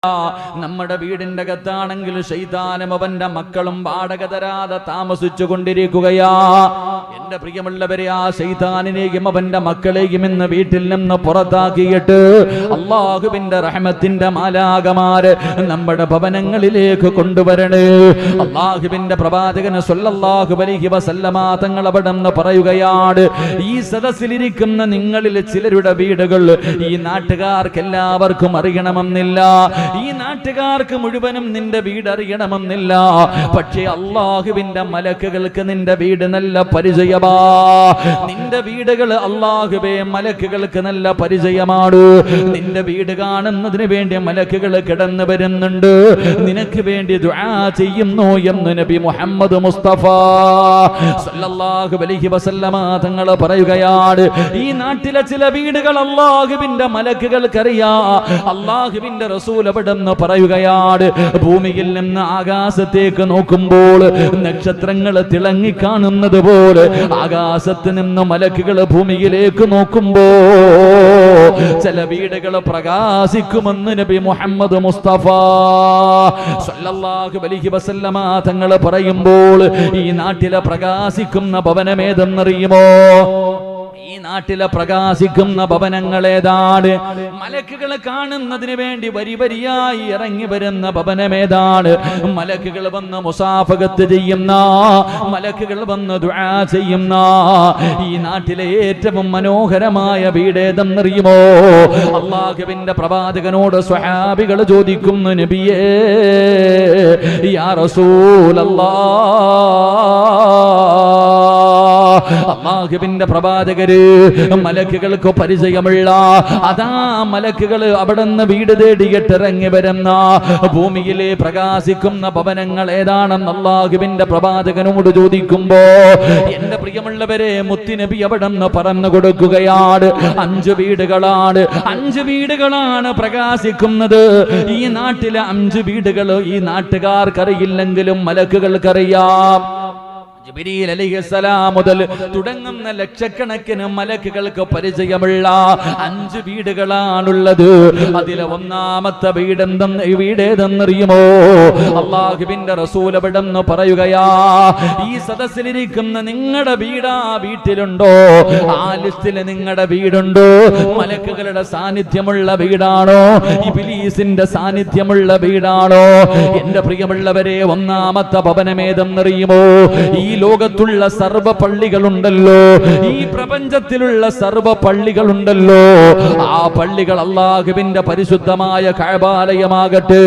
നമ്മുടെ വീടിന്റെ അകത്താണെങ്കിൽ ശൈത്താനും അവന്റെ മക്കളും വാടക തരാതെ താമസിച്ചു കൊണ്ടിരിക്കുകയാ. എന്റെ പ്രിയമുള്ളവരെ, ആ ശൈത്താനിനെയും അവന്റെ മക്കളെയും ഇന്ന് വീട്ടിൽ നിന്ന് പുറത്താക്കിയിട്ട് അള്ളാഹുവിന്റെ റഹ്മത്തിന്റെ മാലാകമാര് നമ്മുടെ ഭവനങ്ങളിലേക്ക് കൊണ്ടുവരണേ. അള്ളാഹുവിന്റെ പ്രവാചകൻ സ്വല്ലല്ലാഹു അലൈഹി വസല്ലമ തങ്ങൾ അവിടെ നിന്ന് പറയുകയാണ്, ഈ സദസ്സിലിരിക്കുന്ന നിങ്ങളിൽ ചിലരുടെ വീടുകൾ ഈ നാട്ടുകാർക്ക് എല്ലാവർക്കും അറിയണമെന്നില്ല, ഈ നാട്ടുകാർക്ക് മുഴുവനും നിന്റെ വീട് അറിയണമെന്നില്ല. പക്ഷേ അള്ളാഹുവിന്റെ മലക്കുകൾക്ക് നിന്റെ വീട് നല്ല പരിചയമാ. നിന്റെ വീടുകൾ അള്ളാഹുവേ മലക്കുകൾക്ക് നല്ല പരിചയമാണ്. നിന്റെ വീട് കാണുന്നതിന് വേണ്ടി മലക്കുകൾ കിടന്നു വരുന്നുണ്ട്, നിനക്ക് വേണ്ടി ദുആ ചെയ്യുന്നു എന്ന് നബി മുഹമ്മദ് മുസ്തഫ സല്ലല്ലാഹു അലൈഹി വസല്ലമ തങ്ങൾ പറയുകയാണ്. ഈ നാട്ടിലെ ചില വീടുകൾ അള്ളാഹുവിന്റെ മലക്കുകൾക്കറിയാ. അള്ളാഹുവിന്റെ റസൂൽ അവിടെന്ന് പറയുകയാണ്, ഭൂമിയിൽ നിന്ന് ആകാശത്തേക്ക് നോക്കുമ്പോൾ നക്ഷത്രങ്ങൾ തിളങ്ങി കാണുന്നത് പോലെ ആകാശത്ത് നിന്ന് മലക്കുകൾ ഭൂമിയിലേക്ക് നോക്കുമ്പോ ചില വീടുകൾ പ്രകാശിക്കുമെന്ന് നബി മുഹമ്മദ് മുസ്തഫ സല്ലല്ലാഹു അലൈഹി വസല്ലമ തങ്ങൾ പറയുമ്പോൾ ഈ നാട്ടിലെ പ്രകാശിക്കുന്ന ഭവനമേതെന്നറിയുമോ? ഈ നാട്ടിലെ പ്രകാശിക്കുന്ന ഭവനങ്ങൾ ഏതാണ്? മലക്കുകൾ കാണുന്നതിന് വേണ്ടി വരി വരിയായി ഇറങ്ങി വരുന്ന ഭവനമേതാണ്? മലക്കുകൾ വന്ന് മുസാഫഹത്ത് ചെയ്യുന്ന, മലക്കുകൾ വന്ന് ദുആ ചെയ്യുന്ന ഈ നാട്ടിലെ ഏറ്റവും മനോഹരമായ വീടേതെന്നറിയുമോ? അല്ലാഹുവിന്റെ പ്രവാചകനോട് സ്വഹാബികൾ ചോദിക്കുന്നു, നബിയേ യാ റസൂലല്ലാഹ്, അല്ലാഹുവിന്റെ പ്രവാചകര് മലക്കുകൾക്ക് പരിചയമുള്ള അതാ മലക്കുകൾ അവിടെ നിന്ന് വീട് തേടിയിട്ട് ഇറങ്ങി വരുന്ന ഭൂമിയിലെ പ്രകാശിക്കുന്ന ഭവനങ്ങൾ ഏതാണെന്ന് അല്ലാഹുവിന്റെ പ്രവാചകനോട് ചോദിക്കുമ്പോ എന്റെ പ്രിയമുള്ളവരെ മുത്തുനബി അവിടെ നിന്ന് പറഞ്ഞു കൊടുക്കുകയാണ്, 5 വീടുകളാണ്. 5 വീടുകളാണ് പ്രകാശിക്കുന്നത്. ഈ നാട്ടിലെ 5 വീടുകൾ ഈ നാട്ടുകാർക്കറിയില്ലെങ്കിലും മലക്കുകൾക്കറിയാം. ജിബ്രീൽ അലൈഹിസ്സലാം മുതൽ തുടങ്ങുന്ന ലക്ഷക്കണക്കിന് മലക്കുകൾക്ക് പരിചയമുള്ള 5 വീടുകളാണുള്ളത്. അതിലെ ഒന്നാമത്തെ വീടേതെന്നറിയുമോ? അള്ളാഹുവിന്റെ റസൂൽ അവിടെന്ന് പറയുകയാ, ഈ സദസ്സിലിരിക്കുന്ന നിങ്ങളുടെ വീടാ വീട്ടിലുണ്ടോ? ആ ലിസ്റ്റിൽ നിങ്ങളുടെ വീടുണ്ടോ? മലക്കുകളുടെ സാന്നിധ്യമുള്ള വീടാണോ? ഇബ്ലീസിന്റെ സാന്നിധ്യമുള്ള വീടാണോ? എന്റെ പ്രിയമുള്ളവരെ, ഒന്നാമത്തെ ഭവനമേതെന്നറിയുമോ? ഈ ലോകത്തുള്ള സർവ്വ പള്ളികളുണ്ടല്ലോ, ഈ പ്രപഞ്ചത്തിലുള്ള സർവ്വ പള്ളികളുണ്ടല്ലോ, ആ പള്ളികൾ അല്ലാഹുവിന്റെ പരിശുദ്ധമായ കഅബാലയമാകട്ടെ.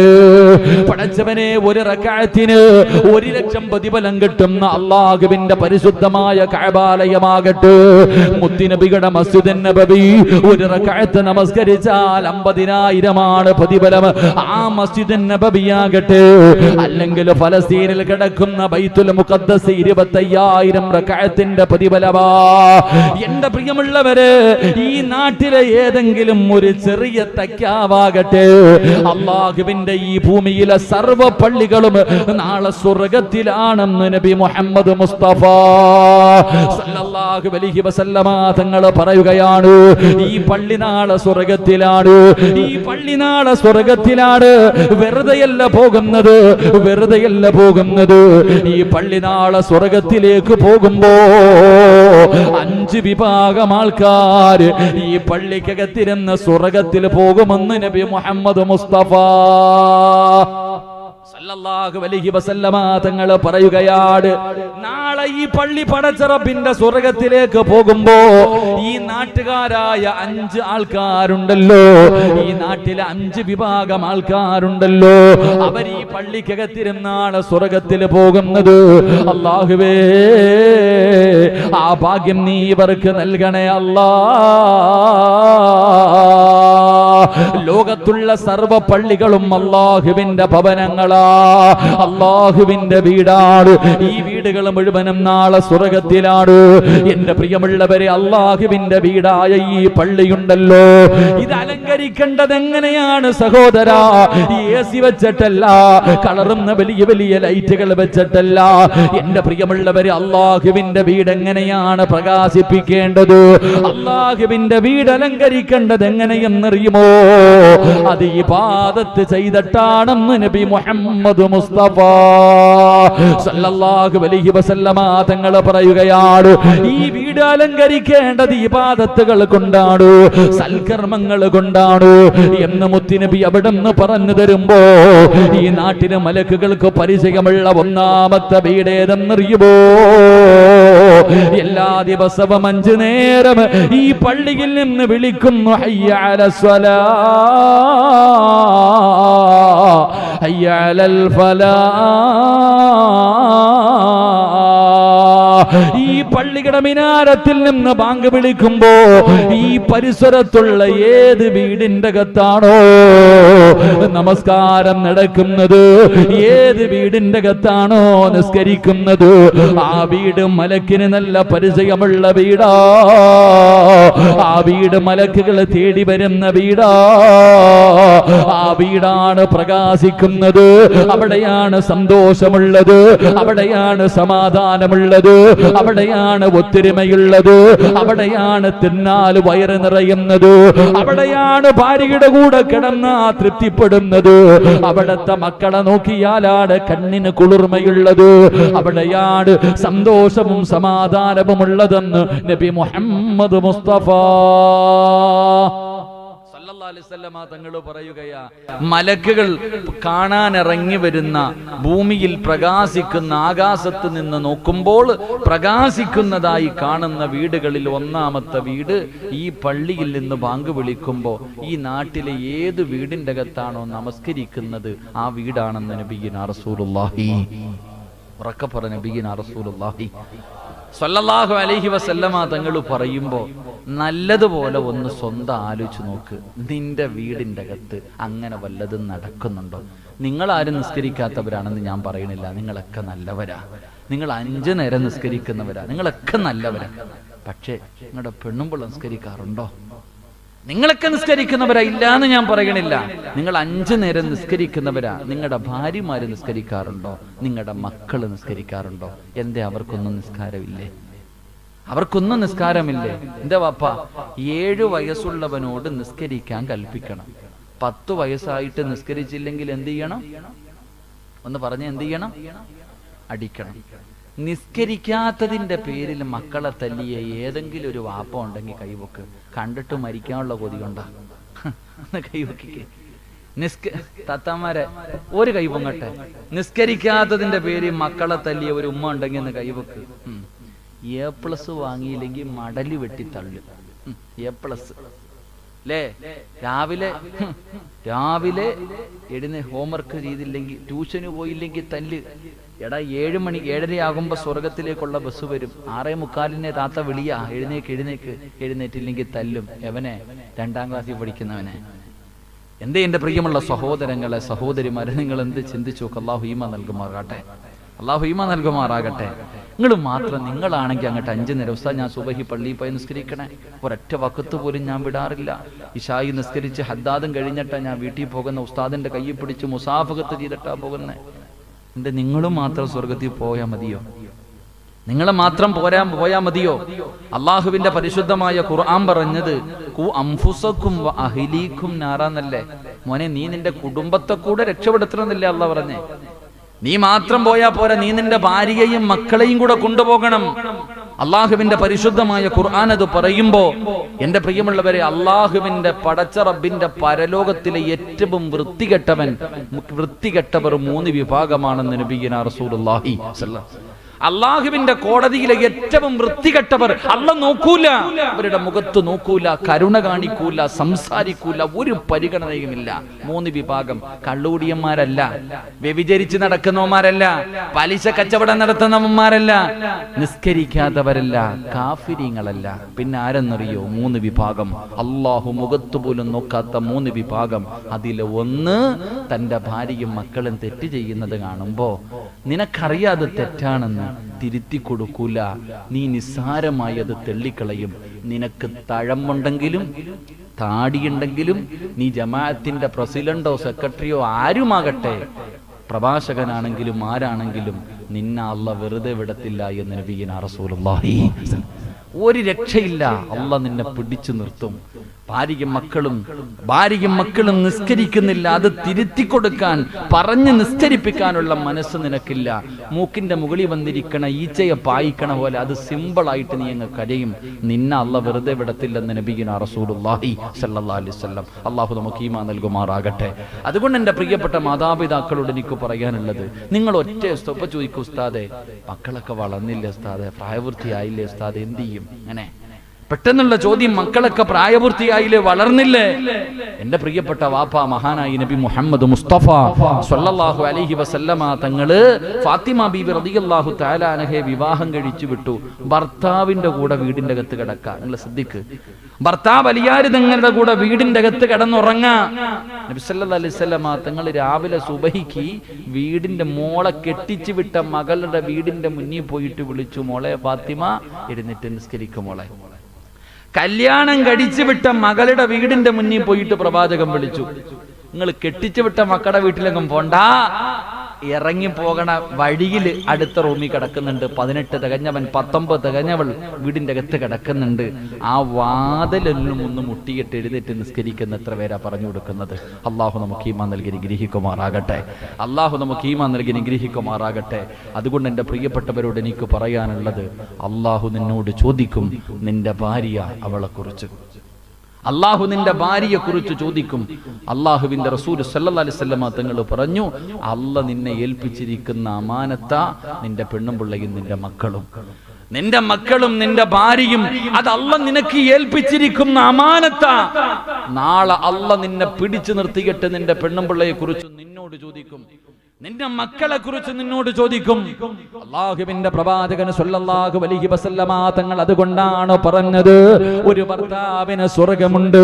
പടച്ചവനെ, ഒരു റക്അത്തിന് 1,00,000 പ്രതിഫലം കിട്ടുന്ന അല്ലാഹുവിന്റെ പരിശുദ്ധമായ കഅബാലയമാകട്ടെ. മുത്തുനബിയുടെ മസ്ജിദുൻ നബവി ഒരു റക്അത്ത് നമസ്കരിച്ചാൽ 50,000 പ്രതിഫലം. ആ മസ്ജിദുൻ നബവിയാകട്ടെ, അല്ലെങ്കിൽ ഫലസ്തീനിൽ കിടക്കുന്ന ബൈത്തുൽ മുഖദ്ദസ് 25,000 റക്അത്തിന്റെ പ്രതിഫലമാ. എന്റെ പ്രിയമുള്ളവരെ, ഈ നാട്ടിലെ ഏതെങ്കിലും ഒരു ചെറിയ തക്കാവാകട്ടെ, അല്ലാഹുവിന്റെ ഈ ഭൂമിയിലെ സർവ്വ പള്ളികളും നാളെ സ്വർഗ്ഗത്തിലാണെന്ന് നബി മുഹമ്മദ് മുസ്തഫ സല്ലല്ലാഹു അലൈഹി വസല്ലമ തങ്ങൾ പറയുകയാണ്. ഈ പള്ളി നാളെ സ്വർഗ്ഗത്തിലാണ്, ഈ പള്ളി നാളെ സ്വർഗ്ഗത്തിലാണ്. വെറുതെയല്ല പോകുന്നത്, വെറുതെയല്ല പോകുന്നത്. ഈ പള്ളി നാളെ സ്വർഗത്തിലേക്ക് പോകുമ്പോ 5 വിഭാഗം ആൾക്കാർ ഈ പള്ളിക്കകത്തിരുന്ന് സ്വർഗത്തിൽ പോകുമെന്ന് നബി മുഹമ്മദ് മുസ്തഫ സല്ലല്ലാഹു അലൈഹി വസല്ലമ തങ്ങൾ പറയുകയാണ്. നാളെ ഈ പള്ളി പടച്ച റബ്ബിന്റെ സ്വർഗത്തിലേക്ക് പോകുമ്പോ ഈ നാട്ടുകാരായ 5 ആൾക്കാരുണ്ടല്ലോ, ഈ നാട്ടിലെ 5 വിഭാഗം ആൾക്കാരുണ്ടല്ലോ, അവർ ഈ പള്ളിക്കകത്തിരുന്നാണ് സ്വർഗത്തിൽ പോകുന്നത്. അല്ലാഹുവേ, ആ ഭാഗ്യം നീ ഇവർക്ക് നൽകണേ അല്ലാ. ലോകത്തുള്ള സർവ്വ പള്ളികളും അല്ലാഹുവിന്റെ ഭവനങ്ങളാ, അല്ലാഹുവിന്റെ വീടാണ്. ഈ വീടുകൾ മുഴുവനും നാളെ സ്വർഗ്ഗത്തിലാണ്. എന്റെ പ്രിയമുള്ളവരെ, അല്ലാഹുവിന്റെ വീടായ ഈ പള്ളിയുണ്ടല്ലോ, ഇത് അലങ്കരിക്കേണ്ടത് എങ്ങനെയാണ് സഹോദരാ? AC വെച്ചിട്ടല്ല, കളറുന്ന വലിയ വലിയ ലൈറ്റുകൾ വെച്ചിട്ടല്ല. എന്റെ പ്രിയമുള്ളവരെ, അല്ലാഹുവിന്റെ വീട് എങ്ങനെയാണ് പ്രകാശിപ്പിക്കേണ്ടത്? അല്ലാഹുവിന്റെ വീട് അലങ്കരിക്കേണ്ടത് എങ്ങനെയെന്നറിയുമോ? അത് ഇബാദത്ത് ചെയ്തിട്ടാണെന്ന് നബി മുഹമ്മദ് മുസ്തഫ സല്ലല്ലാഹു അലൈഹി വസല്ലമ തങ്ങൾ പറയുകയാണ്. ഈ വീട് അലങ്കരിക്കേണ്ടത് ഇബാദത്തുകൾ കൊണ്ടാണ്, സൽക്കർമ്മങ്ങൾ കൊണ്ടാണ് എന്ന് മുത്തുനബി അവിടുന്ന് പറഞ്ഞു തരുമ്പോ ഈ നാട്ടിലെ മലക്കുകൾക്ക് പരിചയമുള്ള ഒന്നാമത്തെ വീട് ഏതെന്നറിയുമോ? എല്ലാ ദിവസവും 5 നേരം ഈ പള്ളിയിൽ നിന്ന് വിളിക്കുന്നു, ഹയ്യ അലൽ സ്വലാ ഹയ്യ അലൽ ഫലാ. ഈ പള്ളിയുടെ മിനാരത്തിൽ നിന്ന് ബാങ്ക് വിളിക്കുമ്പോ ഈ പരിസരത്തുള്ള ഏത് വീടിന്റെ അകത്താണോ നമസ്കാരം നടക്കുന്നത്, ഏത് വീടിന്റെ അകത്താണോ നിസ്കരിക്കുന്നത്, ആ വീട് മലക്കിന് നല്ല പരിചയമുള്ള വീടാ, ആ വീട് മലക്കുകൾ തേടി വരുന്ന വീടാ, ആ വീടാണ് പ്രകാശിക്കുന്നത്, അവിടെയാണ് സന്തോഷമുള്ളത്, അവിടെയാണ് സമാധാനമുള്ളത്, അവിടെയാണ് ഒത്തൊരുമയുള്ളത്, അവിടെയാണ് തിന്നാൽ വയറ് നിറയുന്നത്, അവിടെയാണ് ഭാര്യയുടെ കൂടെ കിടന്ന തൃപ്തിപ്പെടുന്നത്, അവിടത്തെ മക്കളെ നോക്കിയാലാണ് കണ്ണിന് കുളിർമയുള്ളത്, അവിടെയാണ് സന്തോഷവും സമാധാനവും ഉള്ളതെന്ന് നബി മുഹമ്മദ് മുസ്തഫ തങ്ങൾ പറയുകയാ. മലക്കുകൾ കാണാൻ ഇറങ്ങി വരുന്ന, ഭൂമിയിൽ പ്രകാശിക്കുന്ന, ആകാശത്ത് നിന്ന് നോക്കുമ്പോൾ പ്രകാശിക്കുന്നതായി കാണുന്ന വീടുകളിൽ ഒന്നാമത്തെ വീട് ഈ പള്ളിയിൽ നിന്ന് ബാങ്ക് വിളിക്കുമ്പോൾ ഈ നാട്ടിലെ ഏത് വീടിന്റെ അകത്താണോ നമസ്കരിക്കുന്നത് ആ വീടാണെന്ന് നബിയുനാ റസൂലുള്ളാഹി ഉറക്കപ്പറ നബിയുനാ റസൂലുള്ളാഹി സ്വല്ലല്ലാഹു അലൈഹി വസല്ലമ തങ്ങൾ പറയുമ്പോൾ നല്ലതുപോലെ ഒന്ന് സ്വന്തം ആലോചിച്ച് നോക്ക്. നിന്റെ വീടിൻ്റെ അകത്ത് അങ്ങനെ വല്ലതും നടക്കുന്നുണ്ടോ? നിങ്ങളാരും നിസ്കരിക്കാത്തവരാണെന്ന് ഞാൻ പറയണില്ല, നിങ്ങളൊക്കെ നല്ലവരാ, നിങ്ങൾ 5 നേരം നിസ്കരിക്കുന്നവരാ, നിങ്ങളൊക്കെ നല്ലവരാ. പക്ഷേ നിങ്ങളുടെ പെണ്ണുമ്പോൾ നിസ്കരിക്കാറുണ്ടോ? നിങ്ങളൊക്കെ നിസ്കരിക്കുന്നവരാ, ഇല്ലാന്ന് ഞാൻ പറയണില്ല. നിങ്ങൾ 5 നേരം നിസ്കരിക്കുന്നവരാ. നിങ്ങളുടെ ഭാര്യമാര് നിസ്കരിക്കാറുണ്ടോ? നിങ്ങളുടെ മക്കള് നിസ്കരിക്കാറുണ്ടോ? എന്തേ അവർക്കൊന്നും നിസ്കാരമില്ലേ? അവർക്കൊന്നും നിസ്കാരമില്ലേ? എന്റെ വാപ്പ 7 വയസ്സുള്ളവനോട് നിസ്കരിക്കാൻ കൽപ്പിക്കണം. 10 വയസ്സായിട്ട് നിസ്കരിച്ചില്ലെങ്കിൽ എന്ത് ചെയ്യണം? ഒന്ന് പറഞ്ഞ എന്ത് ചെയ്യണം? അടിക്കണം. നിസ്കരിക്കാത്തതിന്റെ പേരിൽ മക്കളെ തല്ലിയ ഏതെങ്കിലും ഒരു വാപ്പ ഉണ്ടെങ്കിൽ കൈവക്ക്. കണ്ടിട്ട് മരിക്കാനുള്ള കൊതി കൊണ്ടാ കൈവക്കിക്ക്. തത്തമാരെ ഒരു കൈവങ്ങട്ടെ. നിസ്കരിക്കാത്തതിന്റെ പേരിൽ മക്കളെ തല്ലിയ ഒരു ഉമ്മ ഉണ്ടെങ്കിൽ എന്ന് കൈവക്ക്. A+ വാങ്ങിയില്ലെങ്കിൽ മടലി വെട്ടി തള്ളു. A+ അല്ലേ? രാവിലെ എഴുന്ന ഹോംവർക്ക് ചെയ്തില്ലെങ്കിൽ, ട്യൂഷന് പോയില്ലെങ്കിൽ തല്ല്. എടാ 7 മണി 7:30 ആകുമ്പോ സ്വർഗത്തിലേക്കുള്ള ബസ് വരും. 6:45 താത്ത വിളിയാ, എഴുന്നേക്ക്. എഴുന്നേറ്റില്ലെങ്കിൽ തല്ലും. എവനെ? 2ാം ക്ലാസ്സിൽ പഠിക്കുന്നവനെ. എന്തേ എന്റെ പ്രിയമുള്ള സഹോദരങ്ങളെ, സഹോദരിമാരെ, നിങ്ങൾ എന്ത് ചിന്തിച്ചു? അല്ലാഹു ഈമാൻ നൽകുമാറാകട്ടെ, അല്ലാഹു ഈമാൻ നൽകുമാറാകട്ടെ. നിങ്ങൾ മാത്രം, നിങ്ങളാണെങ്കിൽ അങ്ങോട്ട് 5 നേരം ഉസ്താദ് ഞാൻ സുബഹി പള്ളിയിൽ പോയി നിസ്കരിക്കണേ, ഒരൊറ്റ വക്കത്ത് പോലും ഞാൻ വിടാറില്ല. ഇശായി നിസ്കരിച്ച് ഹദ്ദാദും കഴിഞ്ഞിട്ടാ ഞാൻ വീട്ടിൽ പോകുന്ന, ഉസ്താദിന്റെ കയ്യിൽ പിടിച്ച് മുസാഫകത്ത് ചെയ്തിട്ടാ പോകുന്നേ. എന്റെ നിങ്ങളും മാത്രം സ്വർഗത്തിൽ പോയാൽ മതിയോ? നിങ്ങളെ മാത്രം പോയാ മതിയോ? അള്ളാഹുവിന്റെ പരിശുദ്ധമായ ഖുർആൻ പറഞ്ഞത് കു അംഫുസക്കും വ അഹ്ലീക്കും നാറാന്നല്ലേ. മോനെ, നീ നിന്റെ കുടുംബത്തെ കൂടെ രക്ഷപ്പെടുത്തണമെന്നല്ലേ അള്ളാഹ് പറഞ്ഞേ. നീ മാത്രം പോയാ പോരാ, നീ നിന്റെ ഭാര്യയെയും മക്കളെയും കൂടെ കൊണ്ടുപോകണം. അള്ളാഹുവിന്റെ പരിശുദ്ധമായ ഖുർആൻ അത് പറയുമ്പോ എന്റെ പ്രിയമുള്ളവരെ, അള്ളാഹുവിന്റെ പടച്ച റബ്ബിന്റെ പരലോകത്തിലെ ഏറ്റവും വൃത്തികെട്ടവർ 3 വിഭാഗമാണെന്ന് നബിയുനാ റസൂലുള്ളാഹി സ്വല്ലല്ലാഹു. അള്ളാഹുവിന്റെ കോടതിയിലെ ഏറ്റവും വൃത്തികെട്ടവർ അല്ലാഹ് നോക്കൂല, അവരുടെ മുഖത്ത് നോക്കൂല, കരുണ കാണിക്കൂല, സംസാരിക്കൂല, ഒരു പരിഗണനയുമില്ല. 3 വിഭാഗം. കള്ളുകുടിയന്മാരല്ല, വ്യഭിചരിച്ച് നടക്കുന്നവന്മാരല്ല, പലിശ കച്ചവടം നടത്തുന്നവന്മാരല്ല, നിസ്കരിക്കാത്തവരല്ല, കാഫിരീങ്ങളല്ല. പിന്നെ ആരെന്നറിയോ? 3 വിഭാഗം. അള്ളാഹു മുഖത്ത് പോലും നോക്കാത്ത 3 വിഭാഗം. അതിലെ ഒന്ന്, തന്റെ ഭാര്യയും മക്കളും തെറ്റ് ചെയ്യുന്നത് കാണുമ്പോ നിനക്കറിയാതെ തെറ്റാണെന്ന് തിരുത്തി കൊടുക്കൂല, നീ നിസ്സാരമായി അത് തെള്ളിക്കളയും. നിനക്ക് തഴമ്പുണ്ടെങ്കിലും താടിയുണ്ടെങ്കിലും, നീ ജമാഅത്തിന്റെ പ്രസിഡന്റോ സെക്രട്ടറിയോ ആരുമാകട്ടെ, പ്രഭാഷകനാണെങ്കിലും ആരാണെങ്കിലും, നിന്നെ അല്ലാഹ് വെറുതെ വിടത്തില്ല എന്ന് നബിയുനാ റസൂലുള്ളാഹി. ഒരു രക്ഷയില്ല, അല്ലാഹ് നിന്നെ പിടിച്ചു നിർത്തും. ഭാര്യയും മക്കളും നിസ്കരിക്കുന്നില്ല, അത് തിരുത്തി കൊടുക്കാൻ, പറഞ്ഞ് നിസ്കരിപ്പിക്കാനുള്ള മനസ്സ് നിനക്കില്ല. മൂക്കിന്റെ മുകളിൽ വന്നിരിക്കണ ഈച്ചയെ പായിക്കണ പോലെ അത് സിമ്പിളായിട്ട് നീ അങ്ങ് കരയും. നിന്നെ അള്ളാഹ് വെറുതെ വിടത്തില്ലെന്ന് നബിയുനാ റസൂലുള്ളാഹി സ്വല്ലല്ലാഹു അലൈഹി വസല്ലം. അള്ളാഹു നമുക്ക് ഈമാൻ നൽകുമാറാകട്ടെ. അതുകൊണ്ട് എൻ്റെ പ്രിയപ്പെട്ട മാതാപിതാക്കളോട് എനിക്ക് പറയാനുള്ളത്, നിങ്ങൾ ഒറ്റ ഇപ്പൊ ചോദിക്കും, ഉസ്താദെ മക്കളൊക്കെ വളർന്നില്ലേ ഉസ്താദെ, പ്രായപൂർത്തിയായില്ലേ ഉസ്താദെ, എന്ത് ചെയ്യും? അങ്ങനെ പെട്ടെന്നുള്ള ചോദ്യം, മക്കളൊക്കെ പ്രായപൂർത്തിയായില്ലേ, വളർന്നില്ലേ? എന്റെ പ്രിയപ്പെട്ട വാപ്പ മഹാനായി നബി മുഹമ്മദ് മുസ്തഫ സ്വല്ലല്ലാഹു അലൈഹി വസല്ലമ തങ്ങള് ഫാത്തിമ ബീബി റളിയല്ലാഹു തആല അൻഹയെ വിവാഹം കഴിച്ചു വിട്ടു. ഭർത്താവിന്റെ കൂടെ വീടിന്റെ അകത്ത് കിടക്കുക. നിങ്ങൾ ശ്രദ്ധിക്ക്, ഭർത്താവ് അലിയാർ തങ്ങളുടെ കൂടെ വീടിന്റെ അകത്ത് കിടന്നുറങ്ങാ. നബി സല്ലല്ലാഹു അലൈഹി വസല്ലമ തങ്ങൾ രാവിലെ സുബഹിക്ക് വീടിന്റെ മോളെ കെട്ടിച്ചു വിട്ട മകളുടെ വീടിന്റെ മുന്നിൽ പോയിട്ട് വിളിച്ചു, മോളെ ഫാത്തിമ എഴുന്നേറ്റ് നിസ്കരിക്കും മോളെ. കല്യാണം കഴിച്ചു വിട്ട മകളുടെ വീടിന്റെ മുന്നിൽ പോയിട്ട് പ്രവാചകൻ വിളിച്ചു, നിങ്ങൾ കെട്ടിച്ചു വിട്ട മക്കളുടെ വീട്ടിലെങ്ങും പോണ്ട, ഇറങ്ങി പോകണ വഴിയിൽ അടുത്ത റൂമിൽ കിടക്കുന്നുണ്ട് 18 തികഞ്ഞവൻ 19 തികഞ്ഞവൾ വീടിന്റെ അകത്ത് കിടക്കുന്നുണ്ട്. ആ വാതിലെല്ലാം ഒന്ന് മുട്ടിയിട്ട് എഴുന്നേറ്റ് നിസ്കരിക്കുന്ന എത്ര പേരാ പറഞ്ഞു കൊടുക്കുന്നത്? അള്ളാഹു നമുക്ക് ഈമാൻ നൽകി നിഗ്രഹിക്കുമാറാകട്ടെ. അതുകൊണ്ട് എൻ്റെ പ്രിയപ്പെട്ടവരോട് എനിക്ക് പറയാനുള്ളത്, അള്ളാഹു നിന്നോട് ചോദിക്കും നിന്റെ ഭാര്യ അവളെക്കുറിച്ച്. അള്ളാഹു നിന്റെ ഭാര്യയെ കുറിച്ച് ചോദിക്കും. അള്ളാഹുവിന്റെ റസൂൽ സല്ലല്ലാഹു അലൈഹി വസല്ലം തങ്ങൾ പറഞ്ഞു, അള്ളാഹ് നിന്നെ ഏൽപ്പിച്ചിരിക്കുന്ന അമാനത്ത നിന്റെ പെണ്ണും പിള്ളയും നിന്റെ മക്കളും നിന്റെ ഭാര്യയും, അത് അള്ളാഹ് നിനക്ക് ഏൽപ്പിച്ചിരിക്കുന്ന അമാനത്ത. നാളെ അള്ളാഹ് നിന്നെ പിടിച്ചു നിർത്തിയിട്ട് നിന്റെ പെണ്ണും പിള്ളയെ കുറിച്ച് നിന്നോട് ചോദിക്കും, നിന്റെ മക്കളെ കുറിച്ച് നിന്നോട് ചോദിക്കും. അല്ലാഹുവിന്റെ പ്രവാചകൻ സ്വല്ലല്ലാഹു അലൈഹി വസല്ലമ തങ്ങൾ അതുകൊണ്ടാണ് പറഞ്ഞത്, ഒരു ഭർത്താവിന് സ്വർഗമുണ്ട്,